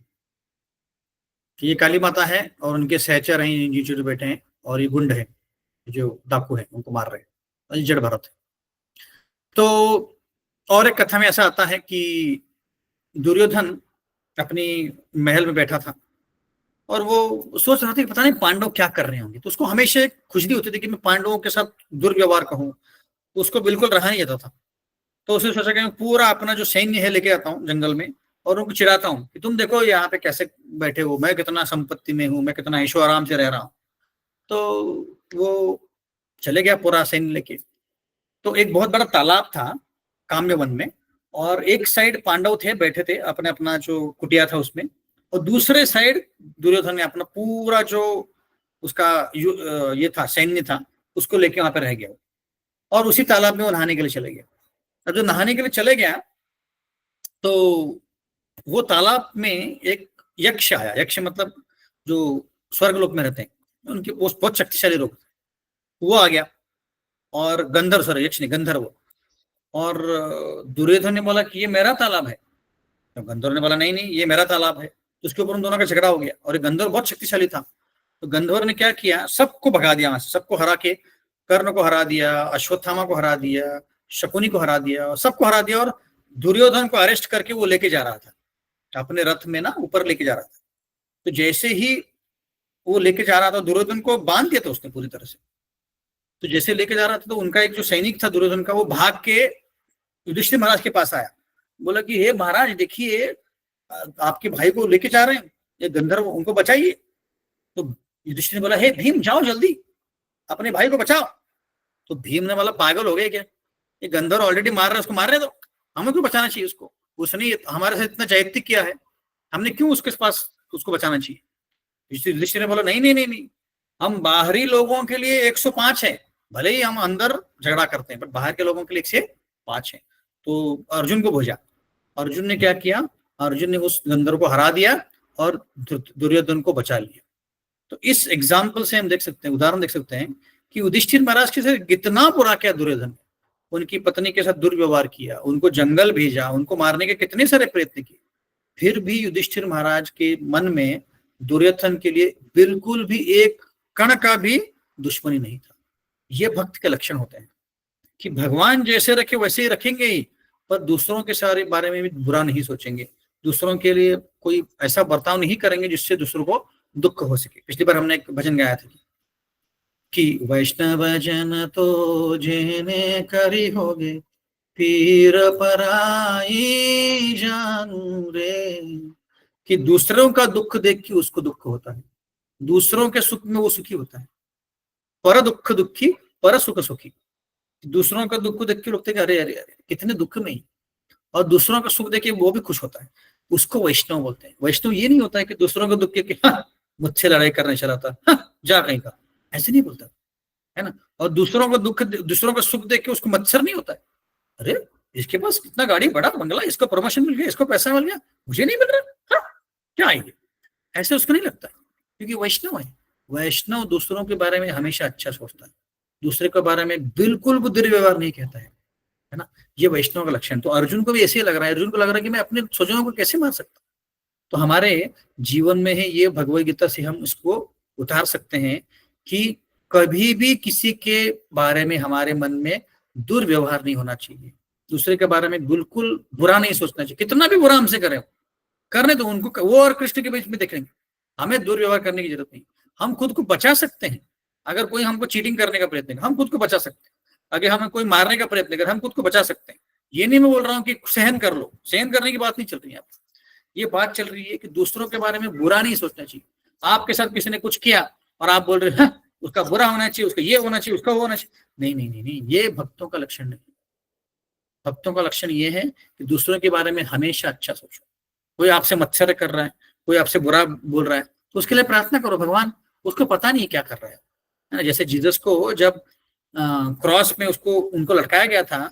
ये काली माता है और उनके सहचर हैं नीचे जो बैठे हैं, और ये गुंड है जो डाकू है उनको मार रहे हैं, और ये जड़ भरत है। तो और एक कथा में ऐसा आता है कि दुर्योधन अपनी महल में बैठा था, और वो सोच रहा था कि पता नहीं पांडव क्या कर रहे होंगे। तो उसको हमेशा एक खुजली होती थी कि मैं पांडवों के साथ दुर्व्यवहार कहूँ, उसको बिल्कुल रहा नहीं जाता था। तो उसने सोचा कि मैं पूरा अपना जो सैन्य है लेके आता हूँ जंगल में, और उनको चिढ़ाता हूँ कि तुम देखो यहाँ पे कैसे बैठे हो, मैं कितना संपत्ति में हूँ, मैं कितना ऐशो आराम से रह रहा हूँ। तो वो चले गया पूरा सैन्य लेके। तो एक बहुत बड़ा तालाब था काम्य वन में, और एक साइड पांडव थे बैठे थे अपने अपना जो कुटिया था उसमें, और दूसरे साइड दुर्योधन ने अपना पूरा जो उसका ये था सैन्य था उसको लेके वहां पर रह गया, और उसी तालाब में वो नहाने के लिए चले गया। अब जो नहाने के लिए चले गया, तो वो तालाब में एक यक्ष आया। यक्ष मतलब जो स्वर्ग लोक में रहते हैं, उनके वो बहुत शक्तिशाली लोग, वो आ गया। और गंधर्व, सॉरी यक्ष नहीं, गंधर्व। और दुर्योधन ने बोला कि ये मेरा तालाब है, तो गंधर्व ने बोला नहीं नहीं ये मेरा तालाब है। तो उसके ऊपर उन दोनों का झगड़ा हो गया, और गंधर्व बहुत शक्तिशाली था। तो गंधर्व ने क्या किया, सबको भगा दिया वहां से, सबको हरा के, कर्ण को हरा दिया, अश्वत्थामा को हरा दिया, शकुनी को हरा दिया, सबको हरा दिया। और दुर्योधन को अरेस्ट करके वो लेके जा रहा था अपने रथ में ना, ऊपर लेके जा रहा था। तो जैसे ही वो लेके जा रहा था, दुर्योधन को बांध दिया था उसने पूरी तरह से। तो जैसे लेके जा रहा था, तो उनका एक जो सैनिक था दुर्योधन का, वो भाग के युधिष्ठिर महाराज के पास आया। बोला कि हे महाराज देखिए, आपके भाई को लेके जा रहे हैं ये गंधर्व, उनको बचाइए। तो युधिष्ठिर ने बोला हे भीम जाओ जल्दी, अपने भाई को बचाओ। तो भीम ने बोला पागल हो गए क्या, ये गंधर्व ऑलरेडी मार रहा है, उसको मारने दो, हमें क्यों बचाना चाहिए उसको, उसने हमारे साथ इतना जायती किया है, हमने क्यों उसके पास उसको बचाना चाहिए। युधिष्ठिर ने बोला नहीं नहीं नहीं नहीं, हम बाहरी लोगों के लिए 105 है, भले ही हम अंदर झगड़ा करते हैं, पर बाहर के लोगों के लिए 105 है। तो अर्जुन को भेजा। अर्जुन ने क्या किया, अर्जुन ने उस गंधर्व को हरा दिया और दुर्योधन को बचा लिया। तो इस एग्जाम्पल से हम देख सकते हैं, उदाहरण देख सकते हैं कि युधिष्ठिर महाराज के साथ कितना बुरा किया दुर्योधन, उनकी पत्नी के साथ दुर्व्यवहार किया, उनको जंगल भेजा, उनको मारने के कितने सारे प्रयत्न किए, फिर भी युधिष्ठिर महाराज के मन में दुर्योधन के लिए बिल्कुल भी एक कण का भी दुश्मनी नहीं था। ये भक्त के लक्षण होते हैं कि भगवान जैसे रखे वैसे ही रखेंगे ही, पर दूसरों के सारे बारे में भी बुरा नहीं सोचेंगे, दूसरों के लिए कोई ऐसा बर्ताव नहीं करेंगे जिससे दूसरों को दुख हो सके। पिछली बार हमने एक भजन गाया था कि वैष्णव जन तो जेने करी होगे, पीर पराई जानू रे, कि दूसरों का दुख देख के उसको दुख होता है, दूसरों के सुख में वो सुखी होता है। पर दुख दुखी पर सुख सुखी, दूसरों का दुख देख के लगता है कि अरे अरे अरे कितने दुख में ही, और दूसरों का सुख देख के वो भी खुश होता है, उसको वैष्णव बोलते हैं। वैष्णव ये नहीं होता है कि दूसरों का दुख के हाँ, मुझसे लड़ाई करने चला था, हाँ, जा कहीं का, ऐसे नहीं बोलता है ना। और दूसरों का दुख, दूसरों का सुख देख के उसको मत्सर नहीं होता है, अरे इसके पास कितना गाड़ी बड़ा बंगला, इसको प्रमोशन मिल गया, इसको पैसा मिल गया, मुझे नहीं मिल रहा, हाँ, क्या आएंगे, ऐसे उसको नहीं लगता है, क्योंकि वैष्णव है। वैष्णव दूसरों के बारे में हमेशा अच्छा सोचता है, दूसरे के बारे में बिल्कुल भी दुर्व्यवहार नहीं कहता है ना। ये वैष्णव का लक्षण। तो अर्जुन को भी ऐसे ही लग रहा है, अर्जुन को लग रहा है कि मैं अपने स्वजनों को कैसे मार सकता हूँ। तो हमारे जीवन में है ये, भगवत गीता से हम इसको उतार सकते हैं कि कभी भी किसी के बारे में हमारे मन में दुर्व्यवहार नहीं होना चाहिए, दूसरे के बारे में बिल्कुल बुरा नहीं सोचना चाहिए, कितना भी बुरा हमसे करें करने दो उनको, वो और कृष्ण के बीच में देखेंगे, हमें दुर्व्यवहार करने की जरूरत नहीं। हम खुद को बचा सकते हैं, अगर कोई हमको चीटिंग करने का प्रयत्न करे हम खुद को बचा सकते हैं, अगर हमें कोई मारने का प्रयत्न करे हम खुद को बचा सकते हैं। ये नहीं मैं बोल रहा हूँ कि सहन कर लो, सहन करने की बात नहीं चल रही है, ये बात चल रही है कि दूसरों के बारे में बुरा नहीं सोचना चाहिए। आपके साथ किसी ने कुछ किया और आप बोल रहे हैं उसका बुरा होना चाहिए, उसका ये होना चाहिए, उसका वो होना चाहिए, नहीं नहीं नहीं नहीं, ये भक्तों का लक्षण नहीं। भक्तों का लक्षण ये है कि दूसरों के बारे में हमेशा अच्छा सोचो। कोई आपसे मत्सर कर रहा है, कोई आपसे बुरा बोल रहा है, तो उसके लिए प्रार्थना करो, भगवान उसको पता नहीं क्या कर रहा है ना। जैसे जीसस को जब क्रॉस में उसको उनको लटकाया गया था,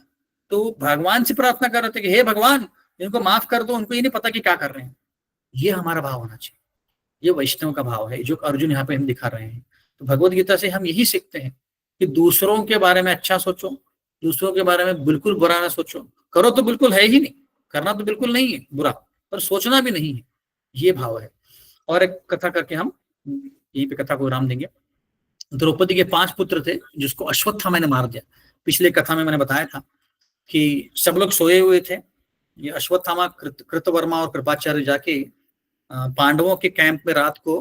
तो भगवान से प्रार्थना कर रहे थे कि हे भगवान इनको माफ कर दो, उनको ये नहीं पता कि क्या कर रहे हैं। ये हमारा भाव होना चाहिए, ये वैष्णव का भाव है जो अर्जुन यहाँ पे हम दिखा रहे हैं। तो भगवत गीता से हम यही सीखते हैं कि दूसरों के बारे में अच्छा सोचो, दूसरों के बारे में बिल्कुल बुरा ना सोचो। करो तो बिल्कुल है ही नहीं, करना तो बिल्कुल नहीं है बुरा, पर सोचना भी नहीं है, ये भाव है। और एक कथा करके हम यहीं पे कथा को विराम देंगे। द्रौपदी के 5 पुत्र थे जिसको अश्वत्थामा ने मार दिया। पिछले कथा में मैंने बताया था कि सब लोग सोए हुए थे, ये अश्वत्थामा, कृतवर्मा और कृपाचार्य जाके पांडवों के कैंप में रात को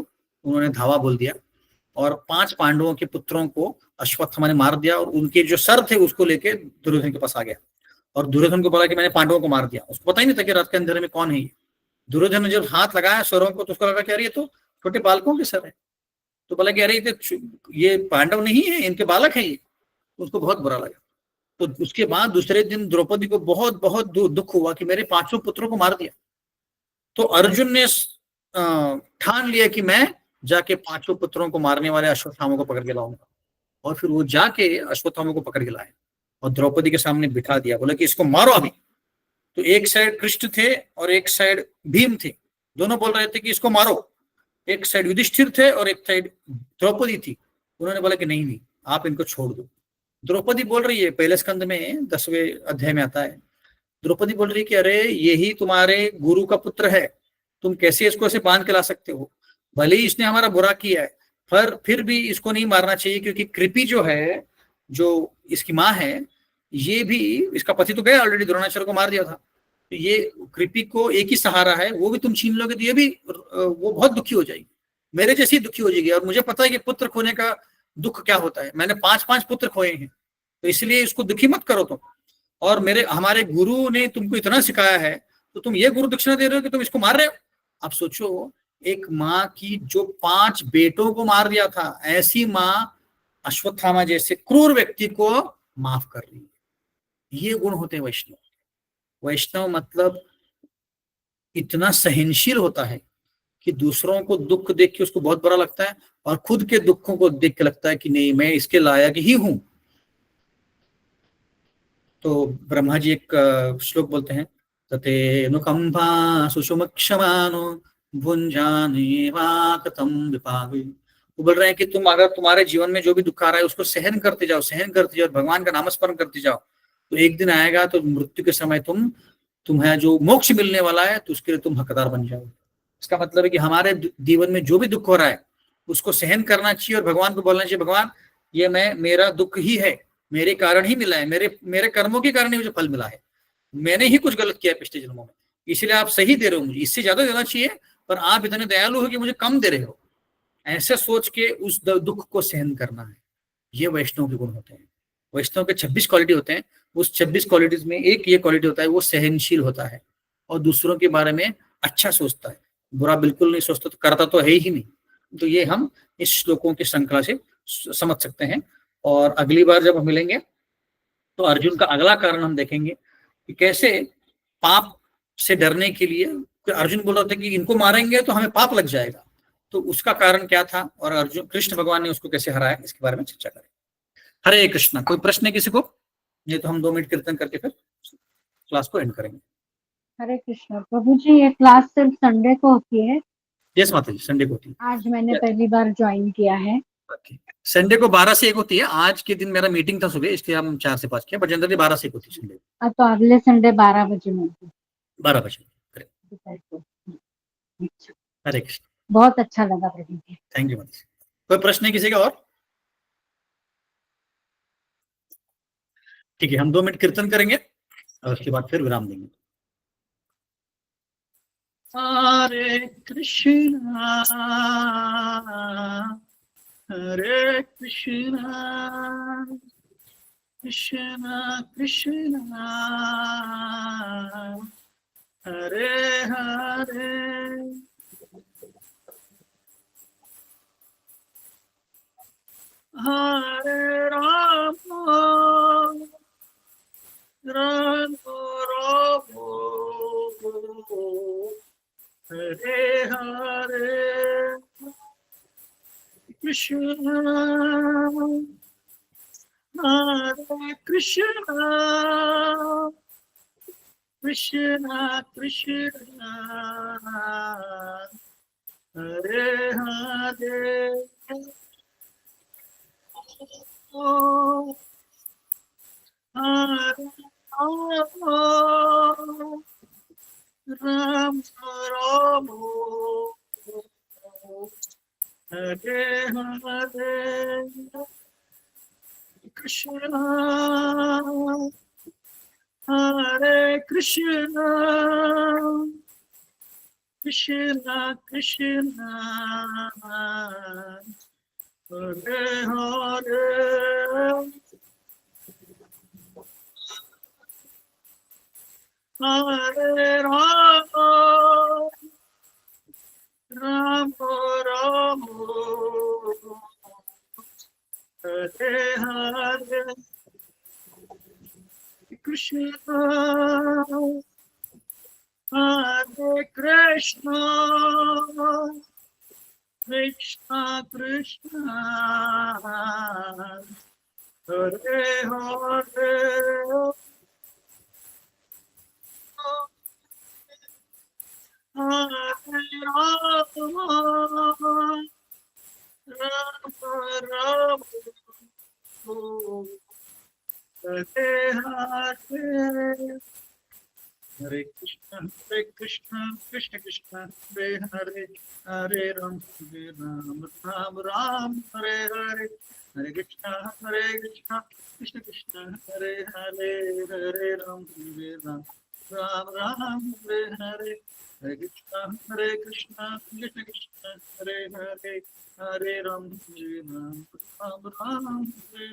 उन्होंने धावा बोल दिया और 5 पांडवों के पुत्रों को अश्वत्थामा ने मार दिया, और उनके जो सर थे उसको लेके दुर्योधन के पास आ गया और दुर्योधन को बोला कि मैंने पांडवों को मार दिया। उसको पता ही नहीं था कि रात के अंधेरे में कौन है ये। दुर्योधन ने जब हाथ लगाया स्वरों को तो उसको लगा कि अरे ये तो छोटे बालकों के सर है। तो बोला कि अरे ये पांडव नहीं है, इनके बालक है ये। उसको बहुत बुरा लगा। तो उसके बाद दूसरे दिन द्रौपदी को बहुत बहुत दुख हुआ कि मेरे 5 पुत्रों को मार दिया। तो अर्जुन ने ठान लिया कि मैं जाके 5 पुत्रों को मारने वाले अश्वत्थामा को पकड़ के लाऊंगा, और फिर वो जाके अश्वत्थामा को पकड़ के लाए और द्रौपदी के सामने बिठा दिया। बोला कि इसको मारो अभी। तो एक साइड कृष्ण थे और एक साइड भीम थे, दोनों बोल रहे थे कि इसको मारो। एक साइड युधिष्ठिर थे और एक साइड द्रौपदी थी। उन्होंने बोला कि नहीं नहीं, आप इनको छोड़ दो। द्रौपदी बोल रही है, पहले स्कंद में 10वें अध्याय में आता है, द्रौपदी बोल रही है कि अरे यही तुम्हारे गुरु का पुत्र है, तुम कैसे इसको ऐसे बांध के ला सकते हो? भले ही इसने हमारा बुरा किया है, पर फिर भी इसको नहीं मारना चाहिए, क्योंकि कृपि जो है, जो इसकी माँ है, ये भी, इसका पति तो गया ऑलरेडी, द्रोणाचार्य को मार दिया था। तो ये कृपि को एक ही सहारा है, वो भी तुम छीन लोगे तो ये भी वो बहुत दुखी हो जाएगी, मेरे जैसी दुखी हो जाएगी। और मुझे पता है कि पुत्र खोने का दुख क्या होता है, मैंने 5-5 पुत्र खोए हैं, तो इसलिए इसको दुखी मत करो तुम। और मेरे हमारे गुरु ने तुमको इतना सिखाया है, तो तुम ये गुरु दक्षिणा दे रहे हो कि तुम इसको मार रहे हो। आप सोचो, एक माँ की जो 5 बेटों को मार दिया था, ऐसी माँ अश्वत्थामा जैसे क्रूर व्यक्ति को माफ कर रही है। ये गुण होते हैं वैष्णव। वैष्णव मतलब इतना सहनशील होता है कि दूसरों को दुख देख के उसको बहुत बुरा लगता है, और खुद के दुखों को देख के लगता है कि नहीं, मैं इसके लायक ही हूं। तो ब्रह्मा जी एक श्लोक बोलते हैं, तते नुकंपा सुषुम क्षमानो भुंजाने वाकतम विपागे। वो बोल रहे हैं कि तुम अगर तुम्हारे जीवन में जो भी दुख आ रहा है उसको सहन करते जाओ, सहन करते जाओ, भगवान का नामस्मरण करते जाओ, तो एक दिन आएगा तो मृत्यु के समय तुम्हें जो मोक्ष मिलने वाला है, तो उसके लिए तुम हकदार बन जाओगे। इसका मतलब है कि हमारे जीवन में जो भी दुख हो रहा है उसको सहन करना चाहिए, और भगवान को बोलना चाहिए, भगवान ये मेरा दुख ही है, मेरे कारण ही मिला है, मेरे मेरे कर्मों के कारण ही मुझे फल मिला है, मैंने ही कुछ गलत किया है पिछले जन्मों में, इसलिए आप सही दे रहे हो, मुझे इससे ज्यादा देना चाहिए, पर आप इतने दयालु हो कि मुझे कम दे रहे हो। ऐसे सोच के उस दुख को सहन करना है। ये वैष्णव के गुण होते हैं। वैष्णव के 26 क्वालिटी होते हैं, उस 26 क्वालिटीज में एक ये क्वालिटी होता है, वो सहनशील होता है और दूसरों के बारे में अच्छा सोचता है, बुरा बिल्कुल नहीं सोचता, तो करता तो है ही नहीं। तो ये हम इस श्लोकों की श्रृंखला से समझ सकते हैं। और अगली बार जब हम मिलेंगे तो अर्जुन का अगला कारण हम देखेंगे कि कैसे पाप से डरने के लिए, अर्जुन बोल रहा था कि इनको मारेंगे तो हमें पाप लग जाएगा, तो उसका कारण क्या था और अर्जुन कृष्ण भगवान ने उसको कैसे हराया, इसके बारे में चर्चा करें। हरे कृष्णा। कोई प्रश्न है किसी को? ये तो हम 2 मिनट कीर्तन करके फिर क्लास को एंड करेंगे। हरे कृष्णा प्रभु जी, ये क्लास सिर्फ संडे को होती है? यस माता जी, संडे को होती है। आज मैंने पहली बार ज्वाइन किया है। संडे को 12 से 1 होती है। आज के दिन मेरा मीटिंग था सुबह, इसलिए हम 4 से 5 किया, बट जनरली 12 से 1 होती है संडे। तो अगले संडे 12 बजे मिलती 12 बजे। अच्छा, हरे कृष्ण। बहुत अच्छा लगा प्रभु जी। थैंक यू माता जी। कोई प्रश्न है किसी का और? ठीक है, हम 2 मिनट कीर्तन करेंगे और उसके बाद फिर विराम देंगे। हरे कृष्णा हरे कृष्णा कृष्णा कृष्णा हरे हरे हरे राम राम राम हरे हरे कृष्णा हरे कृष्णा कृष्णा कृष्णा हरे हरे हरे राम राम हरे हरे कृष्णा हरे कृष्णा कृष्णा कृष्णा हरे हरे हरे राम राम राम हरे हरे कृष्णा हरे कृष्णा कृष्णा कृष्णा हरे हरे हरे राम राम हरे हरे, हरे कृष्ण कृष्ण कृष्ण हरे हरे, हरे राम राम राम हरे हरे, हरे कृष्ण कृष्ण कृष्ण हरे हरे, हरे राम राम राम हरे हरे, हरे कृष्ण कृष्ण कृष्ण हरे हरे, हरे राम राम राम हरे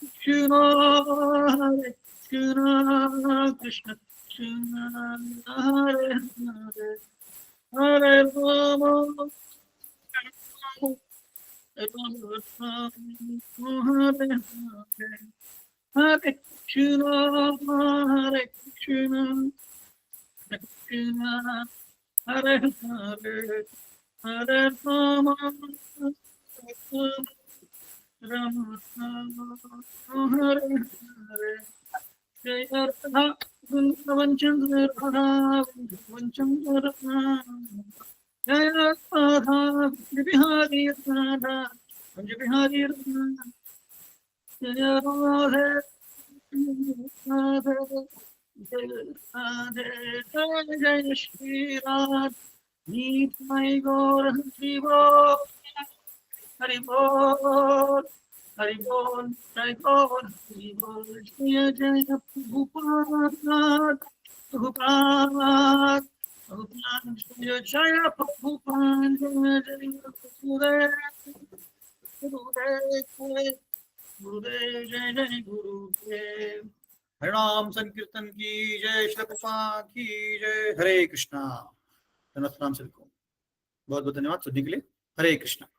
हरे, हरे कृष्ण कृष्ण कृष्ण हरे हरे, हरे राम हरे हरे, हरे कृष्ण कृष्ण हरे हरे, हरे राम राम राम हरे हरे, जय राधा वृंदावन चंद्र राधा वृंदावन चंद्र राधा, जय राधा बिहारी राधा बिहारी राधा, जय राधे राधे, जय राधे, जय जय श्री राधे, निताई गौर हरि बोल, हरि बोल, हरि बोल, जय बोल, हरि बोल, जय जय प्रभुपाद प्रभुपाद प्रभुपाद, जय जय प्रभुपाद, जय जय गुरुदेव गुरुदेव गुरुदेव, जय जय गुरुदेव। हरिनाम संकीर्तन की जय, श्री प्रभुपाद की जय, हरे कृष्णा। बहुत बहुत धन्यवाद सुनने के लिए। हरे कृष्णा।